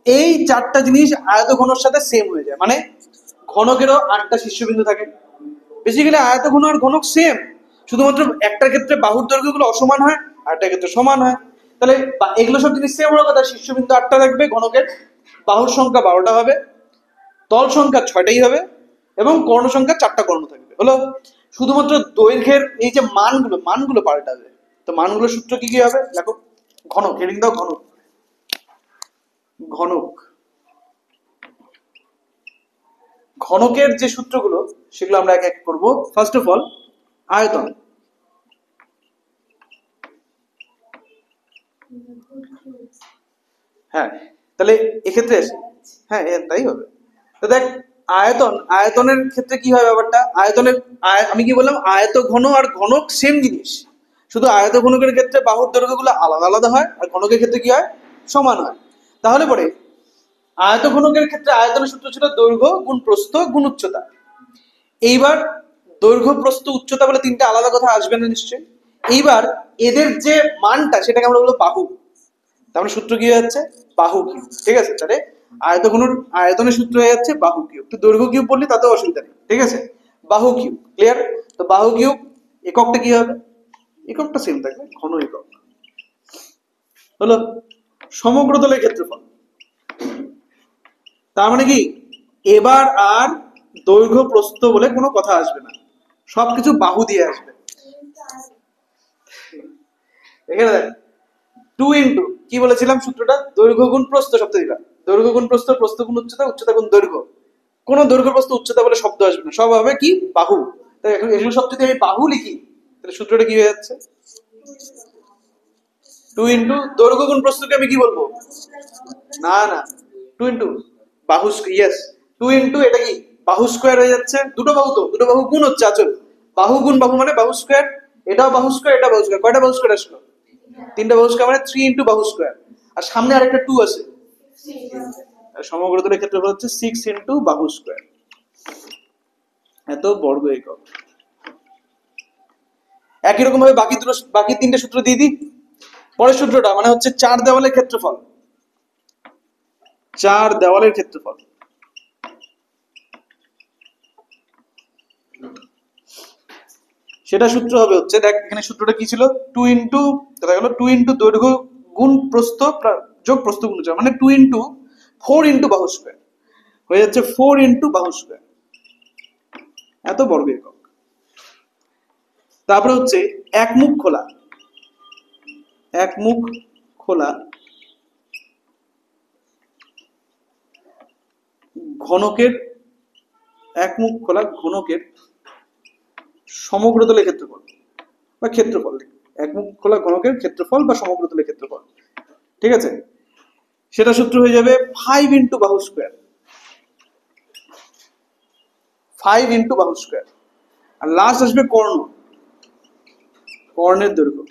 S1: এই চারটা জিনিস আয়ত ঘনর সাথে সেম হয়ে যায়, মানে ঘনকেরও 8টা শীর্ষবিন্দু থাকে। বেসিক্যালি আয়ত ঘন আর ঘনক সেম, শুধুমাত্র একটার ক্ষেত্রে বাহুর দৈর্ঘ্যগুলো অসমান হয়, আরেকটার ক্ষেত্রে সমান হয়। তাহলে এগুলো সব জিনিস সেম হওয়ার কথা, শীর্ষবিন্দু 8টা থাকবে, ঘনকের বাহুর সংখ্যা 12টা হবে, তল সংখ্যা 6টাই হবে, এবং কর্ণ সংখ্যা 4টা কর্ণ থাকবে, হলো। শুধুমাত্র দৈর্ঘ্যের এই যে মানগুলো, মানগুলো পাল্টাবে। তো মানগুলোর সূত্র কি কি হবে দেখো, ঘনক, হেডিং দাও ঘনক। ঘনক, ঘনকের যে সূত্রগুলো সেগুলো আমরা এক এক করবো। ফার্স্ট অফ অল আয়তন, হ্যাঁ, তাহলে এক্ষেত্রে আসি, হ্যাঁ তাই হবে। তো দেখ, আয়তন, আয়তনের ক্ষেত্রে কি হয় ব্যাপারটা, আয়তনের আমি কি বললাম, আয়ত ঘন আর ঘনক সেম জিনিস, শুধু আয়ত ঘনকের ক্ষেত্রে বাহুর দৈর্ঘ্যগুলো আলাদা আলাদা হয়, আর ঘনকের ক্ষেত্রে কি হয়, সমান হয়। তাহলে পরে আয়ত ঘনকের ক্ষেত্রে আয়তনের সূত্র ছিল দৈর্ঘ্য গুণ প্রস্থ গুণ উচ্চতা। এইবার দৈর্ঘ্য, প্রস্থ, উচ্চতা বলে তিনটা আলাদা কথা আসবে না নিশ্চয়ই। এইবার এদের যে মানটা সেটাকে আমরা বলবো বাহু, তাহলে সূত্র কি হয়ে যাচ্ছে, বাহু কিউব, ঠিক আছে। তাহলে আয়তঘনুর আয়তনের সূত্র হয়ে যাচ্ছে বাহু কিউব। তো দৈর্ঘ্য কিউব বললি তাতেও অসুবিধা নেই, ঠিক আছে, বাহু কিউব। ক্লিয়ার? তো বাহু কিউব এককটা কি হবে, এককটা সেম থাকবে, ঘন একক, হলো। সমগ্র তলের ক্ষেত্রফল, তার মানে কি এবার আর দৈর্ঘ্য প্রস্থ বলে কোনো কথা আসবে না, সবকিছু বাহু দিয়ে আসবে। এখানে দেখ, 2 ইন্টু কি বলেছিলাম সূত্রটা, দৈর্ঘ্য গুণ প্রস্থ শব্দ দিলাম, দৈর্ঘ্য গুণ প্রস্থ, প্রস্থ গুণ উচ্চতা, উচ্চতা গুণ দৈর্ঘ্য। কোনো দৈর্ঘ্য, প্রস্থ, উচ্চতা বলে শব্দ আসবে না, সব হবে কি বাহু। তাই এখন এগুলো সব যদি আমি বাহু লিখি তাহলে সূত্রটা কি হয়ে যাচ্ছে, 2 ইন্টু দৈর্ঘ্য গুণ প্রস্থকে আমি কি বলবো, না না, 2 ইন্টু বাহু, ইয়েস, 2 ইন্টু এটা কি বাহু স্কোয়ার হয়ে যাচ্ছে, দুটো বাহু, তো দুটো বাহু গুণ হচ্ছে, আচল বাহু গুণ বাহু মানে বাহু স্কোয়ার, এটাও বাহু স্কোয়ার, এটা বাহু স্কোয়ার, কয়টা বাহু স্কোয়ার আসলো, তিনটা বাহু স্কোয়ার, মানে 3 ইন্টু বাহু স্কোয়ার, আর সামনে আরেকটা 2 আছে, সমগ্র তলের ক্ষেত্রফল হচ্ছে 6 ইন্টু বাহু স্কোয়ার, এত বর্গ একক। একই রকম ভাবে বাকি তিনটে সূত্র দিয়ে দিই। পরের সূত্রটা মানে হচ্ছে 4 দেওয়ালের ক্ষেত্রফল, 4 দেওয়ালের ক্ষেত্রফল, সেটা সূত্র হবে হচ্ছে, দেখ এখানে সূত্রটা কি ছিল, 2 ইন্টু, দেখা গেল 2 ইন্টু দৈর্ঘ্য গুণ প্রস্থ যোগ প্রস্থ গুণ উচ্চতা, মানে 2 ইন্টু 4 ইন্টু বাহু স্কোয়ার হয়ে যাচ্ছে 4 ইন্টু বাহু স্কোয়ার, এত বর্গ একক। তারপরে হচ্ছে এক মুখ খোলা, এক মুখ খোলা ঘনকের, এক মুখ খোলা ঘনকের সমগ্রতলের ক্ষেত্রফল বা ক্ষেত্রফল, একমুখ খোলা ঘনকের ক্ষেত্রফল বা সমগ্রতলের ক্ষেত্রফল, ঠিক আছে? সেটা সূত্র হয়ে যাবে 5 ইন্টু বাহু স্কোয়ার, 5 ইন্টু বাহু স্কোয়ার। আর লাস্ট আসবে কর্ণ, কর্ণের দৈর্ঘ্য।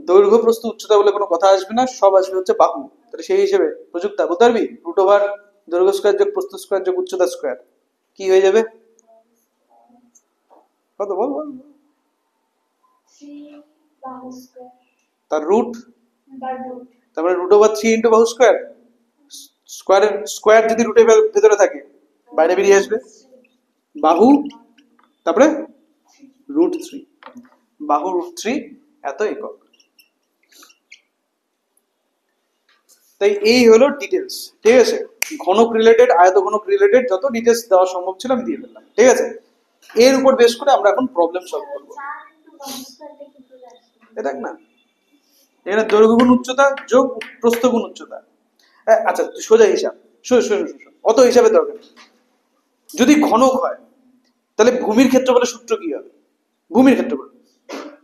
S1: দৈর্ঘ্য প্রস্থ উচ্চতা বলে কোনো কথা আসবে না, সব আসবে হচ্ছে বাহু। তাহলে সেই হিসেবে প্রযুক্তা বলতে পারবি রুট ওভার দৈর্ঘ্য স্কোয়ার যোগ প্রস্থ স্কোয়ার যোগ উচ্চতা স্কোয়ার কি হয়ে যাবে? কত বল বল? তার রুট, তারপরে রুট ওভার 3 ইন্টু বাহু স্কোয়ার, স্কোয়ারের স্কোয়ার যদি রুটের ভেতরে থাকে বাইরে বেরিয়ে আসবে বাহু, তারপরে রুট 3, বাহু রুট 3 এত একক। তাই এই হলো ডিটেলস, ঠিক আছে? ঘনক রিলেটেড, আয়তঘনক রিলেটেড যত ডিটেলস দেওয়া সম্ভব ছিল আমি দিয়ে দিলাম, ঠিক আছে? এর উপর বেস করে আমরা এখন প্রবলেম সলভ করব। দেখ না, এখানে দৈর্ঘ্য গুণ উচ্চতা যোগ প্রস্থ গুণ উচ্চতা। আচ্ছা তুই সোজা হিসাব, অত হিসাবে দরকার নেই। যদি ঘনক হয় তাহলে ভূমির ক্ষেত্রফলের সূত্র কি হবে? ভূমির ক্ষেত্রফল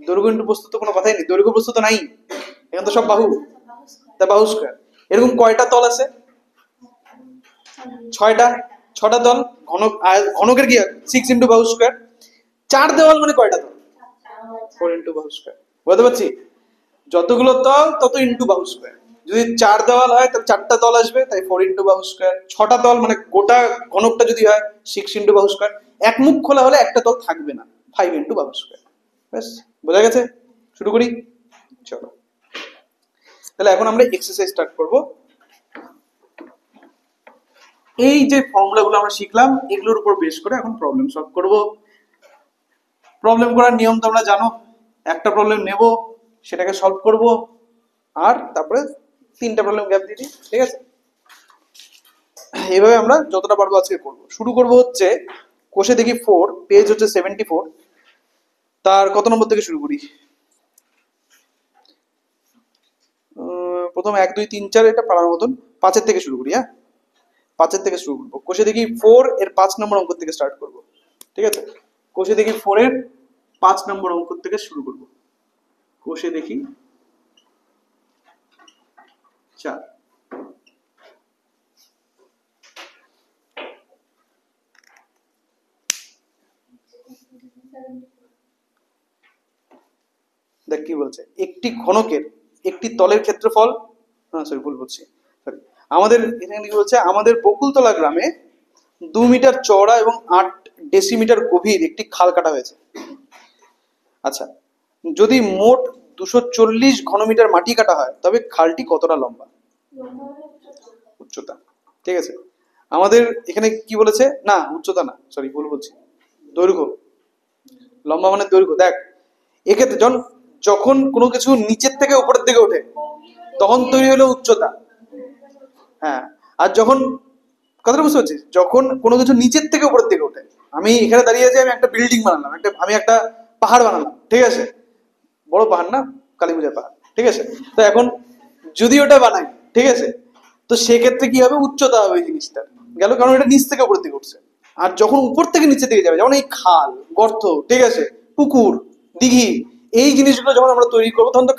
S1: দৈর্ঘ্য ইন্টু প্রস্থ তো কোনো কথাই নেই, দৈর্ঘ্য প্রস্থ তো নাই, এখানে তো সব বাহু, তা বাহু স্কয়ার। এরকম কয়টা তল আছে? 6টা, 6টা তল। ঘনক ঘনকের কি 6 ইন্টু বাহু স্কয়ার। 4 দেওয়াল মানে কয়টা তল? 4 ইন্টু বাহু স্কয়ার। বুঝতে পারছি? যতগুলো তল তত ইন্টু বাহু স্কয়ার। যদি 4 দেওয়াল হয় তাহলে 4টা তল আসবে, তাই 4 ইন্টু বাহু স্কয়ার। 6টা তল মানে গোটা ঘনকটা যদি হয় 6 ইন্টু বাহু স্কয়ার। এক মুখ খোলা হলে একটা তল থাকবে না, 5 ইন্টু বাহু স্কয়ার। ব্যাস, বোঝা গেছে? শুরু করি, চলো। তাহলে এখন আমরা এক্সারসাইজ স্টার্ট করব। এই যে ফর্মুলাগুলো আমরা শিখলাম এগুলোর উপর বেস করে এখন প্রবলেম সলভ করব। প্রবলেম করার নিয়ম তোমরা জানো, একটা প্রবলেম নেব, সেটাকে সলভ করব, আর তারপরে 3টা প্রবলেম গ্যাপ দিয়ে দিই, ঠিক আছে? এইভাবে আমরা যতটা পারবো আজকে করব। শুরু করব হচ্ছে কোষে দেখি 4, পেজ হচ্ছে 74, তার কত নম্বর থেকে শুরু করি? প্রথম 1 2 3 4 এটা পারার মতন 5-এর থেকে শুরু করি। হ্যাঁ, 5-এর থেকে শুরু করবো। কোষে দেখি 4 এর 5 নম্বর অঙ্ক থেকে স্টার্ট করব, ঠিক আছে? কোষে দেখি 4 এর 5 নম্বর অঙ্ক থেকে শুরু করব। কোষে দেখি 4। দেখ কি বলছে, একটি ঘনকের একটি তলের ক্ষেত্রফল, সরি ভুল বলছি, সরি, আমাদের এখানে কি বলছে, আমাদের বকুলতলা গ্রামে 2 মিটার চওড়া এবং 8 ডেসিমিটার গভীর একটি খাল কাটা হয়েছে। আচ্ছা, যদি মোট 240 ঘনমিটার মাটি কাটা হয় তবে খালটি কতটা লম্বা? উচ্চতা, ঠিক আছে? আমাদের এখানে কি বলেছে, না উচ্চতা না, সরি ভুল বলছি, দৈর্ঘ্য। লম্বা মানে দৈর্ঘ্য। দেখ এক্ষেত্রে যখন কোনো কিছু নিচের থেকে উপরের দিকে ওঠে তখন তৈরি হলো উচ্চতা। হ্যাঁ, আর যখন, কথাটা বুঝতে পারছিস, যখন কোনো কিছু নিচের থেকে উপরের দিকে ওঠে, আমি এখানে দাঁড়িয়ে আছি, আমি একটা বিল্ডিং বানালাম, আমি একটা পাহাড় বানালাম, ঠিক আছে? বড় পাহাড় না, কালী পূজার পাহাড়, ঠিক আছে? তো এখন যদি ওটা বানাই, ঠিক আছে, তো সেক্ষেত্রে কি হবে, উচ্চতা হবে এই জিনিসটা, গেল, কারণ এটা নিচ থেকে উপরের দিকে উঠছে। আর যখন উপর থেকে নিচের দিকে যাবে, যেমন এই খাল, গর্ত, ঠিক আছে, পুকুর, দিঘি, এই জিনিসগুলো যখন আমরা তৈরি করবো তখন তো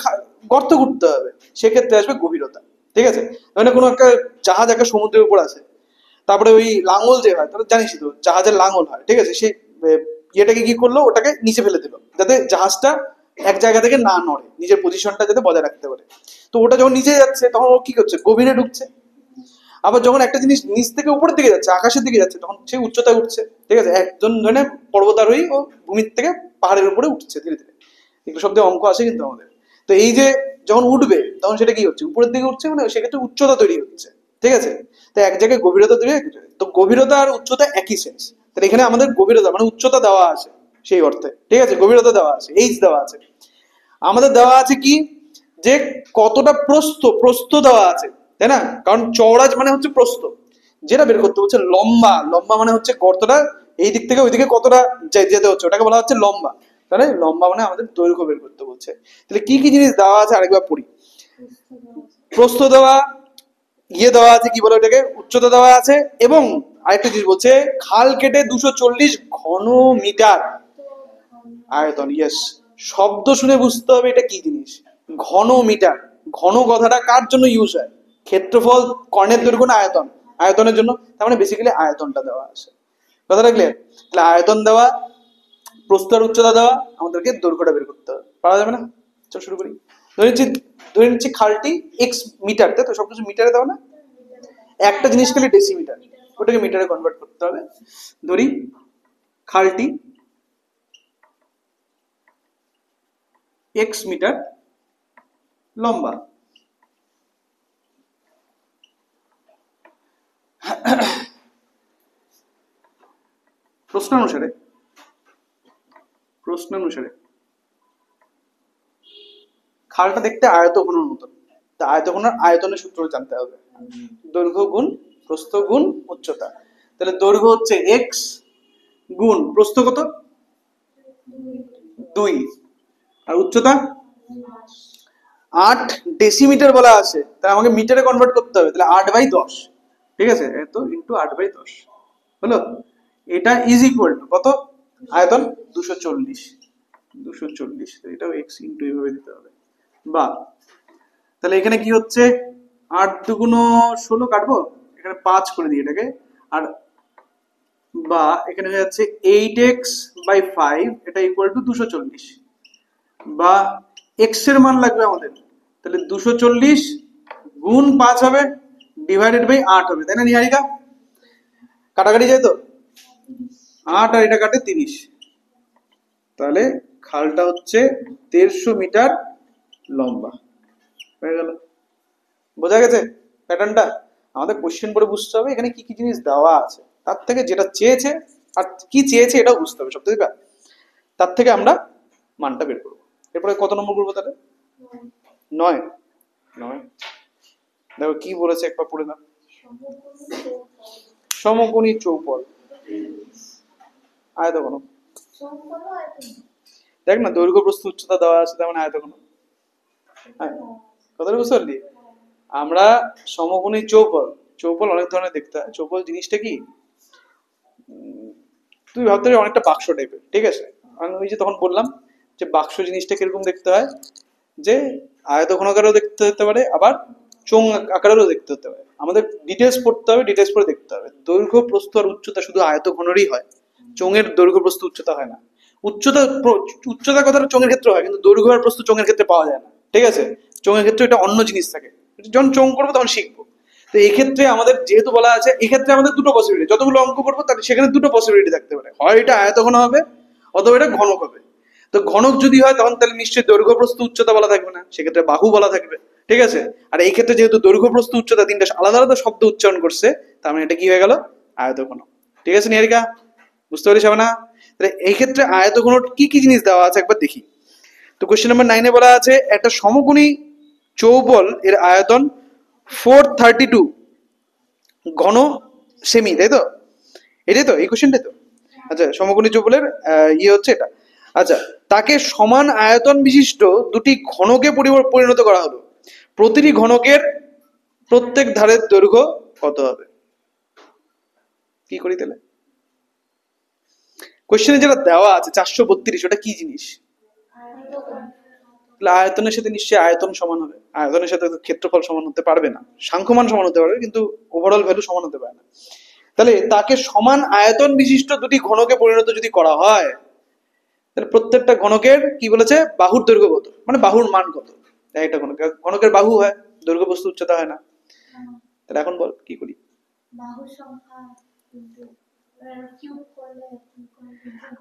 S1: গর্ত করতে হবে, সেক্ষেত্রে আসবে গভীরতা, ঠিক আছে? মানে কোনো একটা জাহাজ একটা সমুদ্রের উপর আছে, তারপরে ওই লাঙল যে হয়, তাহলে জানিস তো জাহাজের লাঙল হয়, ঠিক আছে? সেই ইয়েটাকে কি করলো, ওটাকে নিচে ফেলে দিল যাতে জাহাজটা এক জায়গা থেকে না নড়ে, নিজের পজিশনটা যাতে বজায় রাখতে পারে। তো ওটা যখন নিচে যাচ্ছে তখন ও কি করছে, গভীরে ঢুকছে। আবার যখন একটা জিনিস নিচ থেকে উপরের দিকে যাচ্ছে, আকাশের দিকে যাচ্ছে, তখন সে উচ্চতায় উঠছে, ঠিক আছে? একজন ধরে পর্বতারোহী ও ভূমির থেকে পাহাড়ের উপরে উঠছে ধীরে ধীরে। এগুলো শব্দে অঙ্ক আসে কিন্তু আমাদের। তো এই যে যখন উঠবে তখন সেটা কি হচ্ছে, উপরের দিকে উঠছে, মানে সেক্ষেত্রে উচ্চতা তৈরি হচ্ছে, ঠিক আছে? তো এক জায়গায় গভীরতা তৈরি হয়, তো গভীরতা আর উচ্চতা একই সেন্স। তাহলে এখানে আমাদের গভীরতা মানে উচ্চতা দেওয়া আছে সেই অর্থে, ঠিক আছে? গভীরতা দেওয়া আছে, এইচ দেওয়া আছে। আমাদের দেওয়া আছে কি, যে কতটা প্রস্থ, প্রস্থ দেওয়া আছে, তাই না? কারণ চওড়া মানে হচ্ছে প্রস্থ, যেটা বের করতে হচ্ছে লম্বা। লম্বা মানে হচ্ছে গর্তটা এই দিক থেকে ওইদিকে কতটা যেতে হচ্ছে, ওটাকে বলা হচ্ছে লম্বা। তাহলে লম্বা মানে আমাদের দৈর্ঘ্য বের করতে বলছে। তাহলে কি কি জিনিস দেওয়া আছে আরেকবার পড়ি। প্রস্থ দেওয়া, ইয়ে দেওয়া আছে, কি বলে ওটাকে, উচ্চতা দেওয়া আছে, এবং আরেকটা জিনিস বলছে খাল কেটে 240 ঘন মিটার আয়তন। ইয়েস, শব্দ শুনে বুঝতে হবে এটা কি জিনিস। ঘন মিটার, ঘন কথাটা কার জন্য ইউজ হয়? ক্ষেত্রফল, কর্ণের দৈর্ঘ্য না আয়তন? আয়তনের জন্য। তার মানে বেসিক্যালি আয়তনটা দেওয়া আছে। কথাটা ক্লিয়ার? তাহলে আয়তন দেওয়া, প্রস্থ আর উচ্চতা দেওয়া, আমাদেরকে দৈর্ঘ্যটা বের করতে হবে। পারা যাবে না? চল শুরু করি। ধরে নিচ্ছি খালটি এক্স মিটার, তাই তো? সবকিছু মিটারে দেওয়া না? একটা জিনিস খালি ডেসিমিটার, ওটাকে মিটারে কনভার্ট করতে হবে। ধরি খালটি এক্স মিটার লম্বা। প্রশ্নানুসারে খালটা দেখতে আয়তঘনের মতন। তা আয়তঘনের আয়তনের সূত্র জানতে হবে, দৈর্ঘ্য গুণ প্রস্থ গুণ উচ্চতা। তাহলে দৈর্ঘ্য হচ্ছে এক্স গুণ প্রস্থ কত? 2, আর উচ্চতা 8 ডেসিমিটার বলা আছে, তাহলে আমাকে মিটারে কনভার্ট করতে হবে। তাহলে 8/10, ঠিক আছে, এত ইন্টু 8/10 হলো। এটা ইজ ইকুয়াল টু কত? আয়তন 240, এটাও এক্স ইন্টু এইভাবে দিতে হবে। বা তাহলে এখানে কি হচ্ছে, 8 দুগুণ 16 কাটবো, এখানে 5 করে দিই এটাকে, আর বা এখানে হয়ে যাচ্ছে 8x/5, এটা ইকুয়াল টু 240, বা x এর মান লাগবে আমাদের, তাহলে 240 গুণ 5 হবে, ডিভাইডেড বাই 8 হবে, তাই না নিহারিকা? কাটাকাটি যায় তো, 8 আর এটা কাটে 30, তাহলে খালটা হচ্ছে 150 মিটার লম্বা। হয়ে গেল, বোঝা গেছে প্যাটার্নটা? আমাদের কোশ্চেন পড়ে বুঝতে হবে এখানে কি কি জিনিস দেওয়া আছে, তার থেকে যেটা চেয়েছে আর কি চেয়েছে এটাও বুঝতে হবে সব থেকে, তার থেকে আমরা মানটা বের করবো। এরপরে কত নম্বর করবো তাহলে? 9। দেখো কি বলেছে একবার পড়ে না। সমকোণী চৌপল আয়তঘন। দেখ না, দৈর্ঘ্য প্রস্থ উচ্চতা দেওয়া আছে, তেমন আয়তঘন। হ্যাঁ, কথাটা বুঝতে পারলি? আমরা সমকোণী চৌপল অনেক ধরনের দেখতে হয়। চৌপল জিনিসটা কি, তুই ভাবতে পারবি অনেকটা বাক্স টাইপের, ঠিক আছে? আমি ওই যে তখন বললাম যে বাক্স জিনিসটা কিরকম দেখতে হয়, যে আয়তঘনাকারও দেখতে হতে পারে, আবার চোঙ আকারেরও দেখতে হতে পারে। আমাদের ডিটেলস পড়তে হবে, ডিটেলস পড়ে দেখতে হবে। দৈর্ঘ্য প্রস্থ আর উচ্চতা শুধু আয়তঘনেরই হয়, চোঙের দৈর্ঘ্য প্রস্থ উচ্চতা হয় না। উচ্চতা কথাটা চোঙের ক্ষেত্রে হয়, কিন্তু দৈর্ঘ্য আর প্রস্থ চোঙের ক্ষেত্রে পাওয়া যায় না, ঠিক আছে? চোঙের ক্ষেত্রে এটা অন্য জিনিস থাকে, যখন চোঙ করবো তখন শিখবো। তো এই ক্ষেত্রে আমাদের যেহেতু বলা আছে, এক্ষেত্রে আমাদের দুটো পসিবিলিটি, যতগুলো অঙ্ক করবো তাহলে সেখানে দুটো পসিবিলিটি থাকতে পারে, হয় এটা আয়তঘন হবে অথবা এটা ঘনক হবে। তো ঘনক যদি হয় তখন তাহলে নিশ্চয়ই দৈর্ঘ্য প্রস্থ উচ্চতা বলা থাকবে না, সেক্ষেত্রে বাহু বলা থাকবে, ঠিক আছে? আর এই ক্ষেত্রে যেহেতু দৈর্ঘ্য প্রস্থ উচ্চতা তিনটা আলাদা আলাদা শব্দ উচ্চারণ করছে, তার মানে এটা কি হয়ে গেল? আয়তঘন। ঠিক আছে নিহারিকা, বুঝতে পারিস না? তাহলে এই ক্ষেত্রে আয়তঘন কি কি জিনিস দেওয়া আছে একবার দেখি। তো কোশ্চেন নাম্বার 9 বলা আছে একটা সমকোণী চৌবল এর আয়তন 432 ঘন সেমি, তাই তো? এটাই তো এই কোশ্চেনটাই তো। আচ্ছা, সমকোণী চৌবলের ইয়ে হচ্ছে এটা। আচ্ছা, তাকে সমান আয়তন বিশিষ্ট দুটি ঘনকে পরিণত করা হলো, প্রতিটি ঘনকের প্রত্যেক ধারের দৈর্ঘ্য কত হবে? কি করি তাহলে? কোশ্চেনে যেটা দেওয়া আছে 432, ওটা কি জিনিস? আয়তনের সাথে নিশ্চয়ই আয়তন সমান হবে, আয়তনের সাথে ক্ষেত্রফল সমান হতে পারবে না। সাংখ্যমান সমান হতে পারবে, কিন্তু ওভারঅল ভ্যালু সমান হতে পারে না। তাহলে তাকে সমান আয়তন বিশিষ্ট দুটি ঘনকে পরিণত যদি করা হয়, তাহলে প্রত্যেকটা ঘনকের কি বলেছে, বাহুর দৈর্ঘ্য কত, মানে বাহুর মান কত। একটা ঘনকের বাহু হয়, দৈর্ঘ্য বস্তু উচ্চতা হয় না। তাহলে এখন বল কি করি?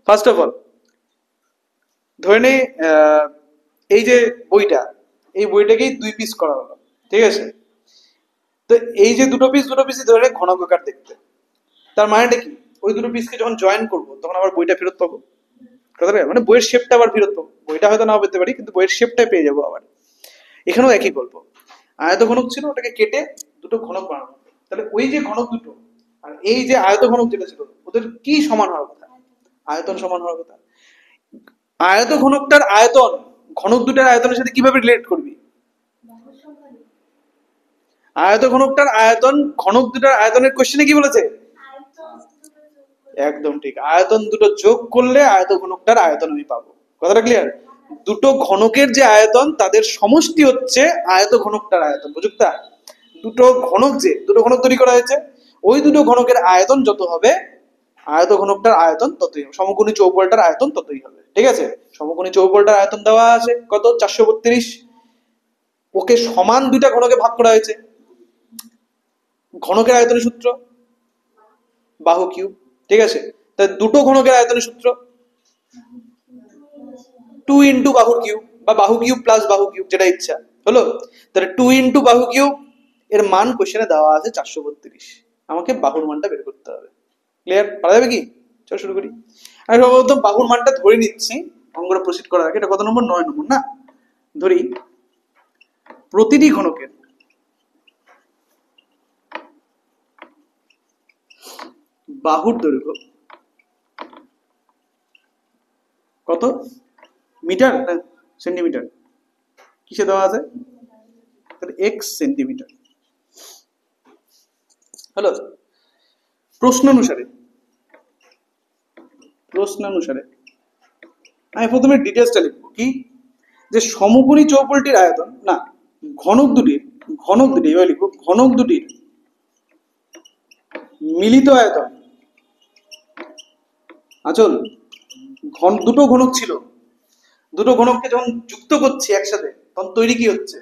S1: ফার্স্ট অফ অল ধরে নে এই যে বইটা, এই বইটাকেই 2 পিস করা হলো, ঠিক আছে? তো এই যে দুটো পিসই ধরে ঘনকাকার দেখতে, তার মানেটা কি, ওই দুটো পিসকে যখন জয়েন করব তখন আবার বইটা ফেরত পাবো। কথাটা মানে বইয়ের শেপটা আবার ফেরত পাবো, বইটা হয়তো নাও পেতে পারি, কিন্তু বইয়ের শেপটা পেয়ে যাবো আবার। এখানেও একই গল্প, আয়ত ঘনক ছিল, ওটাকে কেটে দুটো ঘনক বানানো। তাহলে ওই যে ঘনক দুটো আর এই যে আয়ত ঘনক যেটা ছিল, ওদের কি সমান হওয়ার কথা? আয়তন সমান হওয়ার কথা। আয়ত ঘনকটার আয়তন ঘনক দুটার আয়তনের সাথে কিভাবে রিলেট করবি? আয়ত ঘনকটার আয়তন, ঘনক দুটার আয়তনের কোশ্চেনে কি বলেছে? একদম ঠিক, আয়তন দুটো যোগ করলে আয়ত ঘনকটার আয়তন আমি পাবো। কথাটা ক্লিয়ার? দুটো ঘনকের যে আয়তন তাদের সমষ্টি হচ্ছে আয়ত ঘনকটার আয়তন, বুঝুক্তা? দুটো ঘনক, যে দুটো ঘনক তৈরি করা হয়েছে, ওই দুটো ঘনকের আয়তন যত হবে আয়ত ঘনকটার আয়তন ততই হবে, সমকোণী চৌবলটার আয়তন ততই হবে। ঠিক আছে, সমকোণী চৌবলটার আয়তন দেওয়া আছে কত? 432। ওকে সমান দুইটা ঘনকে ভাগ করা হয়েছে, ঘনকের আয়তনের সূত্র বাহু কিউব। ঠিক আছে, তা দুটো ঘনকের আয়তনের সূত্র 2 ইন্টু বাহু কিউব, বা বাহু কিউব প্লাস বাহু কিউব, যেটা ইচ্ছা হলো। তাহলে 2 ইন্টু বাহু কিউব, এর মান কোশ্চেনে দেওয়া আছে 432। আমাকে বাহুর মানটা বের করতে হবে। ক্লিয়ার? পারা যাবে কি? চল শুরু করি। আমি সর্বপ্রথম বাহুর মানটা ধরে নিচ্ছি অঙ্কটা প্রসিড করার আগে। এটা কত নম্বর? 9 নম্বর না? ধরি প্রতিটি ঘনকের বাহুর দৈর্ঘ্য কত? মিটার না সেন্টিমিটার? কিসে দেওয়া আছে? তাহলে এক্স সেন্টিমিটার। হলো। প্রশ্নানুসারে প্রশ্নানুসারে আমি প্রথমে ডিটেলসটা লিখবো কি, যে সমকোণী চৌপলটির আয়তন না, ঘনক দুটির এবার লিখবো, ঘনক দুটির মিলিত আয়তন। আচল, দুটো ঘনক ছিল, দুটো ঘনককে যখন যুক্ত করছি একসাথে তখন তৈরি কি হচ্ছে?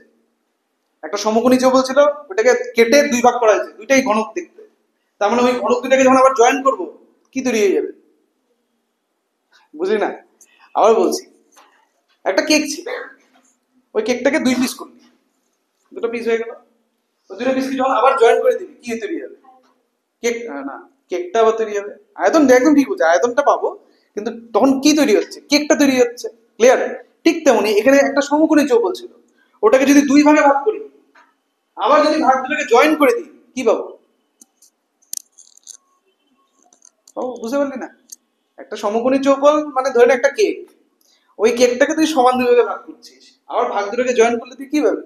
S1: একটা সমকোণী চৌবল ছিল, ওটাকে কেটে দুই ভাগ করা হয়েছে, দুইটাই ঘনক দেখতে। তার মানে ওই ঘনক দুটাকে যখন আবার জয়েন করব, কি তৈরি হয়ে যাবে? বুঝলি না? আবার বলছি, একটা কেক ছিল, ওই কেকটাকে দুই পিস করলি, দুটো পিস হয়ে গেল, ওই দুটো পিসকে যখন আবার জয়েন করে দিবি, কি তৈরি হবে? কেক না, কেকটা আবার তৈরি হবে। আয়তন একদম ঠিক বলছে, আয়তনটা পাবো, কিন্তু তখন কি তৈরি হচ্ছে? কেকটা তৈরি হচ্ছে। ক্লিয়ার? ঠিক তেমনি এখানে একটা সমকোণী চৌবল ছিল, ওটাকে যদি দুই ভাগে ভাগ করি, আবার যদি ভাগ দুটোকে জয়েন করে দিই, কি পাবো? ও বুঝতে পারলি না? একটা সমকোণী চৌবল মানে ধরে নে একটা কেক, ওই কেকটাকে তুই সমান দুই ভাগে ভাগ করছিস, আবার ভাগ দুটোকে জয়েন করলে তুই কি পাবি?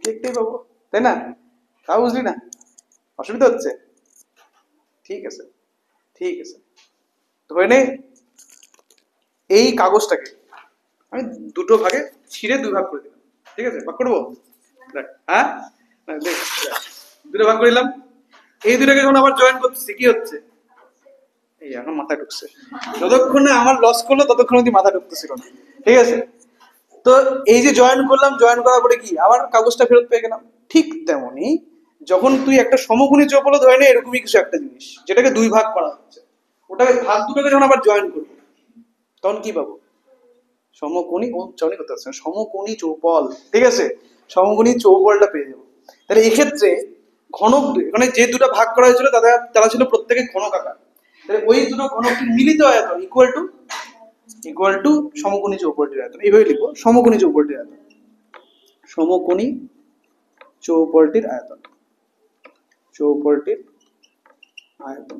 S1: কেকটাই পাবো, তাই না? তাও বুঝলি না? অসুবিধা হচ্ছে? ঠিক আছে, ঠিক আছে, ধরে নে এই কাগজটাকে আমি দুটো ভাগে ছিঁড়ে দুই ভাগ করে দিলাম। ঠিক আছে, ভাগ করবো? দেখ, হ্যাঁ, দেখ, দুটো ভাগ করে দিলাম, এই দুটাকে যখন আবার জয়েন করতেছি, কি হচ্ছে? এই এখন মাথা ঢুকছে, যতক্ষণ না আমার লস করলো ততক্ষণ অব্দি মাথা ঢুকতেছিল না। ঠিক আছে, তো এই যে জয়েন করলাম, জয়েন করার পরে কি আবার কাগজটা ফেরত পেয়ে গেলাম। ঠিক তেমনি যখন তুই একটা সমকোণী চৌবল ধরে নে এরকমই কিছু একটা জিনিস, যেটাকে দুই ভাগ করা হচ্ছে, ওটাকে ভাগ দুটোকে যখন আবার জয়েন করবো, তখন কি পাবো? সমকোণী উচ্চারণই করতে পারছে না, সমকোণী চৌবল। ঠিক আছে, সমকোণী চৌবলটা পেয়ে যাবো। তাহলে এক্ষেত্রে ঘনক মানে যে দুটো ভাগ করা হয়েছিল তারা ছিল প্রত্যেকে ঘনক আকার। তাহলে ওই দুটো ঘনকের মিলিত আয়তন ইকুয়াল টু সমকোণী চৌবলটির আয়তন। এইভাবে লিখবো, সমকোণী চৌবলটির আয়তন, সমকোণী চৌবলটির আয়তন, চৌবলটির আয়তন।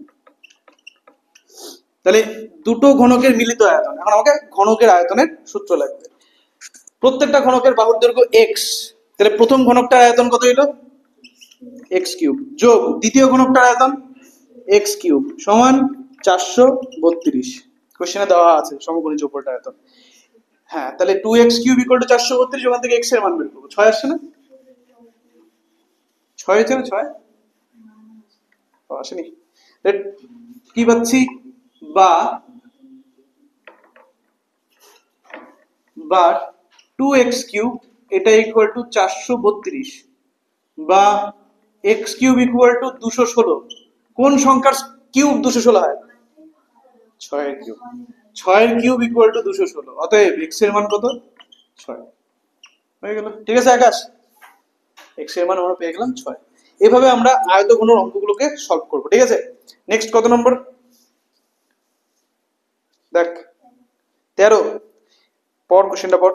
S1: তাহলে দুটো ঘনকের মিলিত আয়তন, এখন আমাকে ঘনকের আয়তনের সূত্র লাগবে। প্রত্যেকটা ঘনকের বাহুর দৈর্ঘ্য এক্স, তাহলে প্রথম ঘনকটার আয়তন কত হইল? এক্স কিউব, যোগ দ্বিতীয় ঘনকটার আয়তন এক্স কিউব সমান 432। কোশ্চেনে দেওয়া আছে সমকোণী চৌবলটার আয়তন। হ্যাঁ, তাহলে 2x কিউব ইকুয়াল টু 432, ওখান থেকে এক্স এর মান বের করবো। 6 আসছে না? 6 হয়েছে না? 6 আসেনি? কি পাচ্ছি? বা বা 2x কিউব এটা ইকুয়াল টু 432, বা এক্স কিউব ইকুয়াল টু 216। কোন সংখ্যার কিউব 216 হয়? 6 এর কিউব। 6 এর কিউব ইকুয়াল টু 216, অতএব এক্স এর মান কত? 6 হয়ে গেল। ঠিক আছে আকাশ, এক্স এর মান আমরা পেয়ে গেলাম 6। এভাবে আমরা আয়তঘন অঙ্কগুলোকে সলভ করব। ঠিক আছে, নেক্সট কত নম্বর? দেখ 13, পর কোশ্চেনটা পর।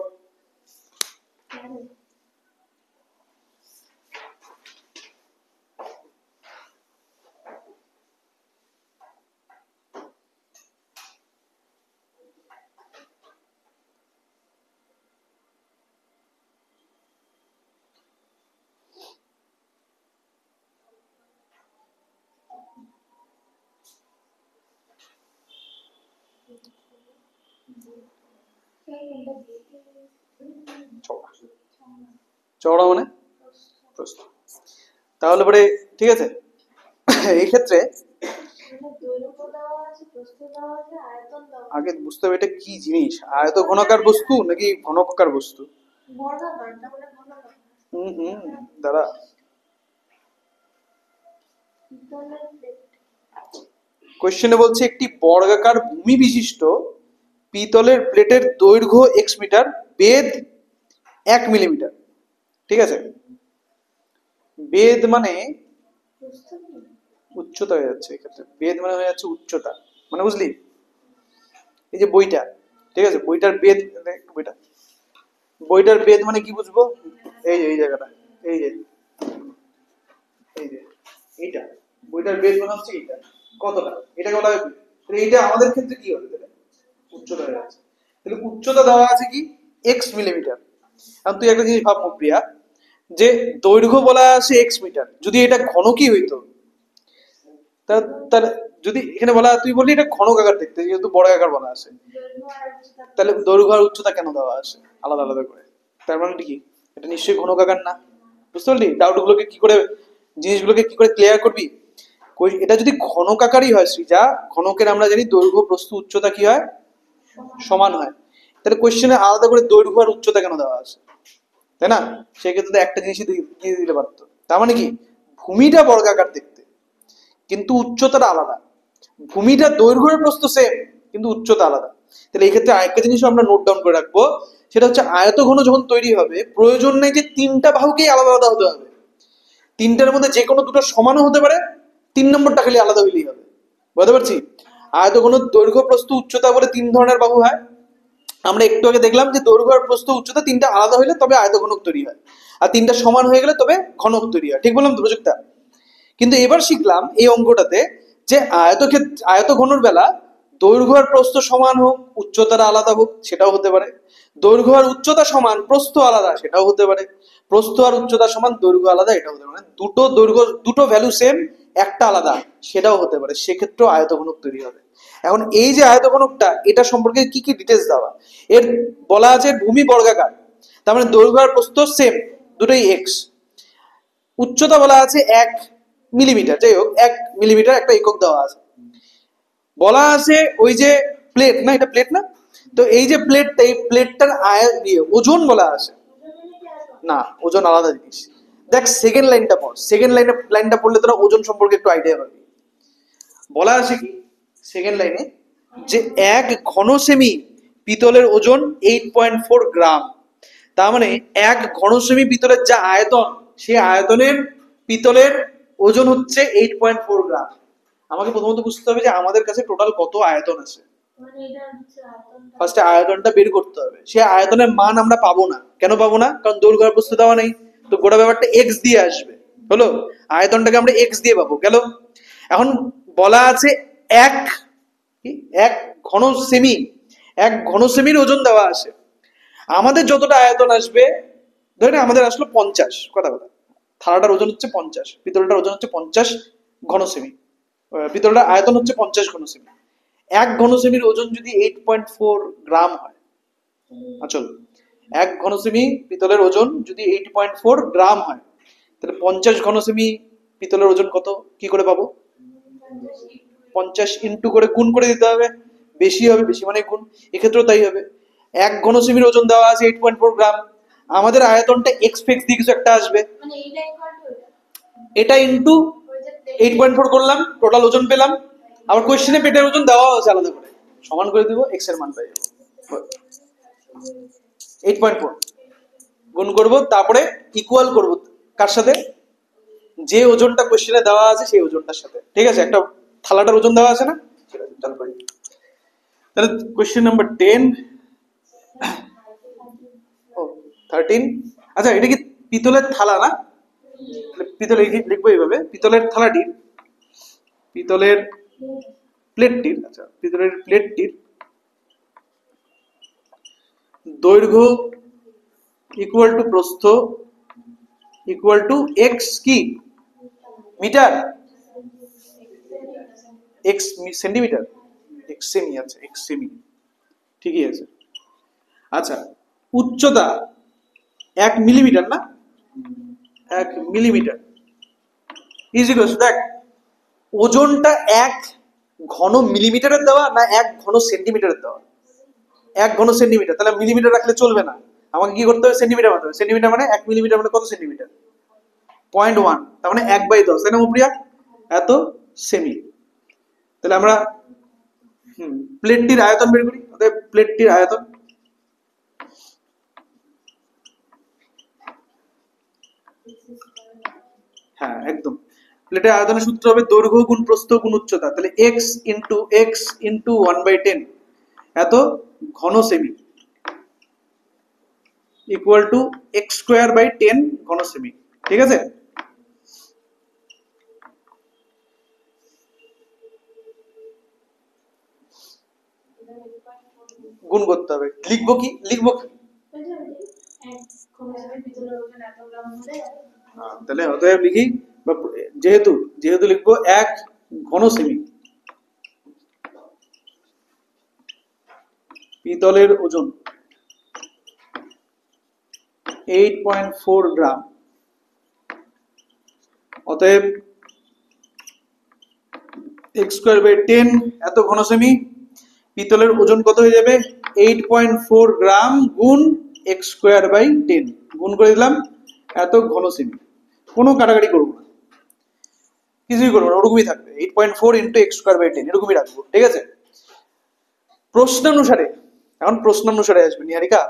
S1: চওড়া, চওড়া মানে প্রস্থ। তাহলে পরে ঠিক আছে, এই ক্ষেত্রে আগে বুঝতে হবে এটা কি জিনিস, আয়ত ঘনকার বস্তু নাকি ঘনকাকার বস্তু। দাঁড়া, কোশ্চেনে বলছে একটি বর্গাকার ভূমি বিশিষ্ট পিতলের প্লেটের দৈর্ঘ্য এক্স মিটার, বেধ 1 মিলিমিটার। ঠিক আছে, বেধ মানে উচ্চতা হয়ে যাচ্ছে এক্ষেত্রে, বেধ মানে হয়ে যাচ্ছে উচ্চতা, মানে বুঝলি এই যে বইটা, ঠিক আছে বইটার বেধ, বইটা বইটার বেধ মানে কি বুঝবো, এই যে এই জায়গাটা, এই যে এই যে এইটা বইটার বেধ মানে হচ্ছে এইটা, কতটা, এটাকে বলা হয় বেধ। তাহলে এইটা আমাদের ক্ষেত্রে কি হবে, তাহলে উচ্চতা হয়ে যাচ্ছে। তাহলে উচ্চতা দেওয়া আছে কি এক্স মিলিমিটার। আর তুই একটা জিনিস ভাব প্রিয়া, যে দৈর্ঘ্য বলা আছে এক্স মিটার, যদি এটা ঘনকই হইতো তাহলে যদি এখানে বলা, তুই বললি এটা ঘনকাকার দেখতে, যেহেতু বড় আকার বলা আছে, তাহলে দৈর্ঘ্য আর উচ্চতা কেন দেওয়া আছে আলাদা আলাদা করে, তার মানে কি এটা নিশ্চয়ই ঘনকাকার না। বুঝতে পারলি ডাউট গুলোকে কি করে, জিনিসগুলোকে কি করে ক্লিয়ার করবি। এটা যদি ঘনকাকারই হয় সৃজা, ঘনকের আমরা জানি দৈর্ঘ্য প্রস্থ উচ্চতা কি হয়, সমান হয়, তাহলে কোশ্চেনে আলাদা করে দৈর্ঘ্য আর উচ্চতা কেন দেওয়া আছে, তাই না। সেক্ষেত্রে একটা জিনিসই দিয়ে দিলে পারতো। তার মানে কি ভূমিটা বর্গাকার দেখতে কিন্তু উচ্চতাটা আলাদা, ভূমিটা দৈর্ঘ্যের প্রস্থ সেম কিন্তু উচ্চতা আলাদা। তাহলে এই ক্ষেত্রে আরেকটা জিনিস আমরা নোট ডাউন করে রাখবো, সেটা হচ্ছে আয়তঘন যখন তৈরি হবে প্রয়োজন নেই যে তিনটা বাহুকেই আলাদা আলাদা হতে হবে, তিনটার মধ্যে যে কোনো দুটো সমানও হতে পারে, 3 নম্বরটা খালি আলাদা হইলেই হবে। বুঝতে পারছি, আয়তঘন দৈর্ঘ্য প্রস্থ উচ্চতা বলে 3 ধরনের বাহু হয়। আমরা একটু আগে দেখলাম যে দৈর্ঘ্য আর প্রস্থ উচ্চতা তিনটা আলাদা হইলে তবে আয়তঘনক তৈরি হয়, আর তিনটা সমান হয়ে গেলে তবে ঘনক তৈরি হয়। ঠিক বললাম তো প্রযুক্তা। কিন্তু এবার শিখলাম এই অঙ্কটাতে যে আয়তঘনর বেলা দৈর্ঘ্য আর প্রস্থ সমান হোক, উচ্চতাটা আলাদা হোক, সেটাও হতে পারে। দৈর্ঘ্য আর উচ্চতা সমান, প্রস্থ আলাদা, সেটাও হতে পারে। প্রস্থ আর উচ্চতা সমান, দৈর্ঘ্য আলাদা, এটাও হতে পারে। দুটো দৈর্ঘ্য, দুটো ভ্যালু সেম, একটা আলাদা, সেটাও হতে পারে। সেক্ষেত্রেও আয়তঘনক তৈরি হবে। এখন এই যে আয়তঘনকটা, এটা সম্পর্কে কি কি ডিটেলস দেওয়া, এর বলা আছে ভূমি বর্গাকার, তার মানে দৈর্ঘ্য আর প্রস্থ সেম, দুটোই এক্স। উচ্চতা বলা আছে 1 মিলিমিটার, যাই হোক 1 মিলিমিটার একটা একক দেওয়া আছে। বলা আছে ওই যে প্লেট, না এটা প্লেট না, তো এই যে প্লেটটা, এই প্লেটটার ওজন বলা আছে না, ওজন আলাদা জিনিস। দেখ সেকেন্ড লাইনটা পড়, সেকেন্ড লাইনটা পড়লে তোরা ওজন সম্পর্কে একটু আইডিয়া পাবি। বলা আছে কি সেকেন্ড লাইনে, যে 1 ঘন সেমি পিতলের ওজন 8.4 গ্রাম। তার মানে 1 ঘন সেমি পিতলের যা আয়তন, সেই আয়তনের পিতলের ওজন হচ্ছে 8.4 গ্রাম। আমাকে প্রথমত বুঝতে হবে যে আমাদের কাছে টোটাল কত আয়তন আছে, ফার্স্টে আয়তনটা বের করতে হবে। সে আয়তনের মান আমরা পাবো না, কেন পাবো না, কারণ দৈর্ঘ্য আর প্রস্থ দেওয়া নেই, তো গোটা ব্যাপারটা এক্স দিয়ে আসবে। হলো, আয়তনটাকে আমরা এক্স দিয়ে পাবো, গেল। এখন বলা আছে এক এক ঘন সেমি, 1 ঘন সেমির ওজন দেওয়া আছে। আমাদের যতটা আয়তন আসবে, ধরে আমাদের আসলো 50, কথা কথা, থালাটার ওজন হচ্ছে 50, পিতলটার ওজন হচ্ছে 50 ঘন সেমি, পিতলটার আয়তন হচ্ছে 50 ঘন সেমি। 1 ঘন সেমির ওজন যদি 8.4 গ্রাম হয়, আচল 1 ঘন সেমি পিতলের ওজন যদি 8.4 গ্রাম হয়, তাহলে 50 ঘন সেমি পিতলের ওজন কত কি করে পাবো, 50 ইন্টু করে গুণ করে দিতে হবে, বেশি হবে, বেশি মানে গুণ, এক্ষেত্রেও তাই হবে। 1 ঘন সেমির ওজন দেওয়া আছে 8.4 গ্রাম, আমাদের আয়তনটা এক্সপেক্ট দিয়ে কিছু একটা আসবে, এটা ইন্টু 8.4 করলাম, টোটাল ওজন পেলাম। আবার কোশ্চেনে পেটের ওজন দেওয়া আছে আলাদা করে, সমান করে দিব, এক্স এর মান পাই যাবো। 8.4 গুণ করব, তারপরে ইকুয়াল করব কার সাথে, যে ওজনটা কোশ্চেনে দেওয়া আছে সেই ওজনটার সাথে। ঠিক আছে, একটা থালাটার ওজন দেওয়া আছে না, তাহলে কোশ্চেন নাম্বার 10 ও 13। আচ্ছা এটা কি পিতলের থালা না, পিতলের লিখবো এইভাবে, পিতলের থালাটির, পিতলের প্লেটটির, আচ্ছা পিতলের প্লেটটির দৈর্ঘ্য ইকুয়াল টু প্রস্থ ইকুয়াল টু এক্স কি মিটার, এক্স সেন্টিমিটার, এক্স সেমি আছে, এক্স সেমি, ঠিকই আছে। আচ্ছা, উচ্চতা 1 মিলিমিটার না, 1 মিলিমিটার ইজিকোয়াল, দেখ ওজনটা 1 ঘন মিলিমিটারের দেওয়া না 1 ঘন সেন্টিমিটারের দেওয়া? 1 ঘন সেন্টিমিটার, তাহলে মিলিমিটার রাখলে চলবে না, আমাকে কি করতে হবে, সেন্টিমিটার মানতে হবে। সেন্টিমিটার মানে 1 মিলিমিটার মানে কত সেন্টিমিটার? 0.1, তার মানে 1/10, তাই না প্রিয়া? এত সেমি। তাহলে আমরা প্লেটটির আয়তন বের করি, অতএব প্লেটটির আয়তন হ্যাঁ একদম, প্লেটের আয়তনের সূত্র হবে দৈর্ঘ্য গুণ প্রস্থ গুণ উচ্চতা, তাহলে x ইন্টু 1/10 এত ঘন সেমি ইকুয়াল টু x²/10 ঘন সেমি। ঠিক আছে, গুণ করতে হবে, লিখবো কি? তাহলে অতএব লিখি, যেহেতু যেহেতু লিখবো 1 ঘন সেমি, পিতলের ওজন 8.4 গ্রাম, অতএব x²/10 এত ঘন সেমি, পিতলের ওজন কত হয়ে যাবে? 8.4 গ্রাম গুণ x²/10, গুণ করে দিলাম এত ঘন সেমি। কোনো কাটাকাটি করবো না, কিছুই করবো না, ওরকমই থাকবে, 8.4 ইন্টু x²/10 এরকমই রাখবো। ঠিক আছে, প্রশ্নানুসারে, এখন প্রশ্নানুসারে আসবে নিহারিকা।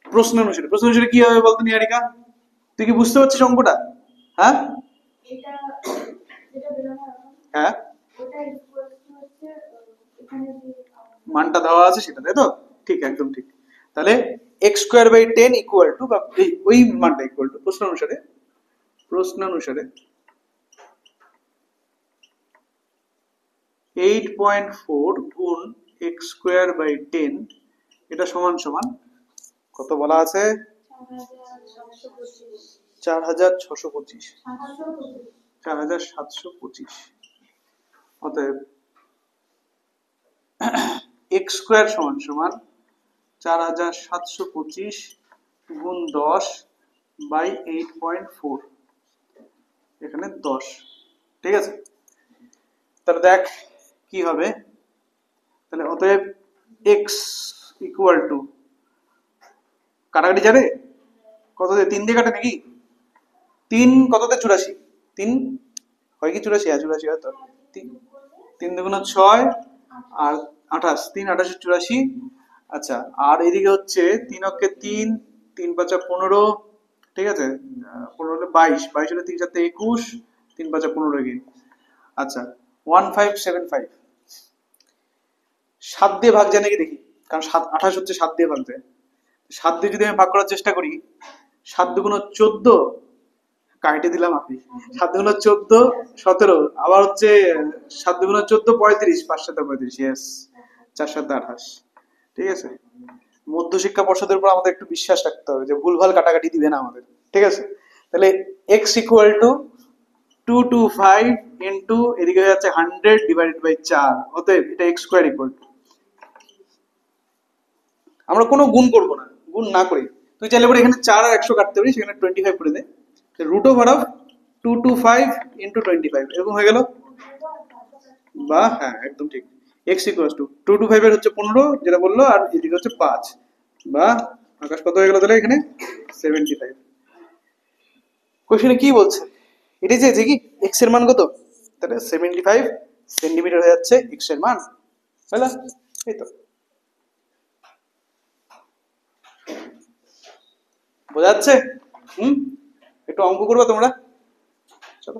S1: প্রশ্নানুসারে কি হবে বলতো নিহারিকা? তুই কি বুঝতে পারছিস অঙ্কটা? হ্যাঁ হ্যাঁ, মানটা দেওয়া আছে সেটা, তাই তো? ঠিক, একদম ঠিক। তাহলে x²/10 ইকুয়াল টু, বা ওই মানটা ইকুয়াল টু প্রশ্নানুসারে 8.4 গুণ x²/10, এটা সমান সমান কত বলা আছে? 4625, 4725। অতএব x² সমান সমান 4725 গুণ 10/8.4, এখানে 10। ঠিক আছে, তাহলে দেখ কি হবে, তাহলে অতএব x ইকুয়াল টু, কাটাকাটি যাবে কত দিয়ে? 3 দিয়ে কাটে নাকি? 3 কততে? 84, 3 হয় কি 84? 84 হয় তো। 3 দুগুণ 6 আর 28, 3 28 84। আচ্ছা, আর এদিকে হচ্ছে 3 অক্ষে 3, 3 5 15, ঠিক আছে, 15 হলে 22, 22 হলে 3 7 21, 3 5 15 এগিয়ে। আচ্ছা, 1575 7 দিয়ে ভাগ যায় নাকি দেখি, কারণ 28 হচ্ছে 7 দিয়ে ভাগ যায়। 7 দিয়ে যদি আমি ভাগ করার চেষ্টা করি, 7 দুগুণ 14, কাইটে দিলাম আপনি, 7 দুগুণ 14 17, আবার হচ্ছে 7 দুগুণ 14 35, 5 7 35, ইয়েস, 4 7 28। ঠিক আছে, মধ্যশিক্ষা পর্ষদের উপর আমাদের একটু বিশ্বাস রাখতে হবে যে ভুলভাল কাটাকাটি দিবে না আমাদের। ঠিক আছে, তাহলে x ইকুয়াল টু 225 ইন্টু এদিকে হয়ে যাচ্ছে 100 ডিভাইডেড বাই 4, অতএব এটা x² ইকুয়াল টু, আমরা কোনো গুণ করবো না, গুণ না করি তুই চাইলে পরে এখানে 4 আর 100 কাটতে পারিস, এখানে 25 করে দে, রুট ওভার অফ 225 ইন্টু 25 এরকম হয়ে গেল, বা হ্যাঁ একদম ঠিক, x ইকুয়াল টু 225 এর হচ্ছে 15 যেটা বললো, আর এদিকে হচ্ছে 5, বা আকাশ কত হয়ে গেল তাহলে এখানে 75। কোশ্চেনে কি বলছে, এটাই চেয়েছে কি x এর মান কত, তাহলে 75 সেন্টিমিটার হয়ে যাচ্ছে x এর মান, বুঝলা? এই তো, বোঝা যাচ্ছে? একটু অঙ্ক করবে তোমরা, চলো।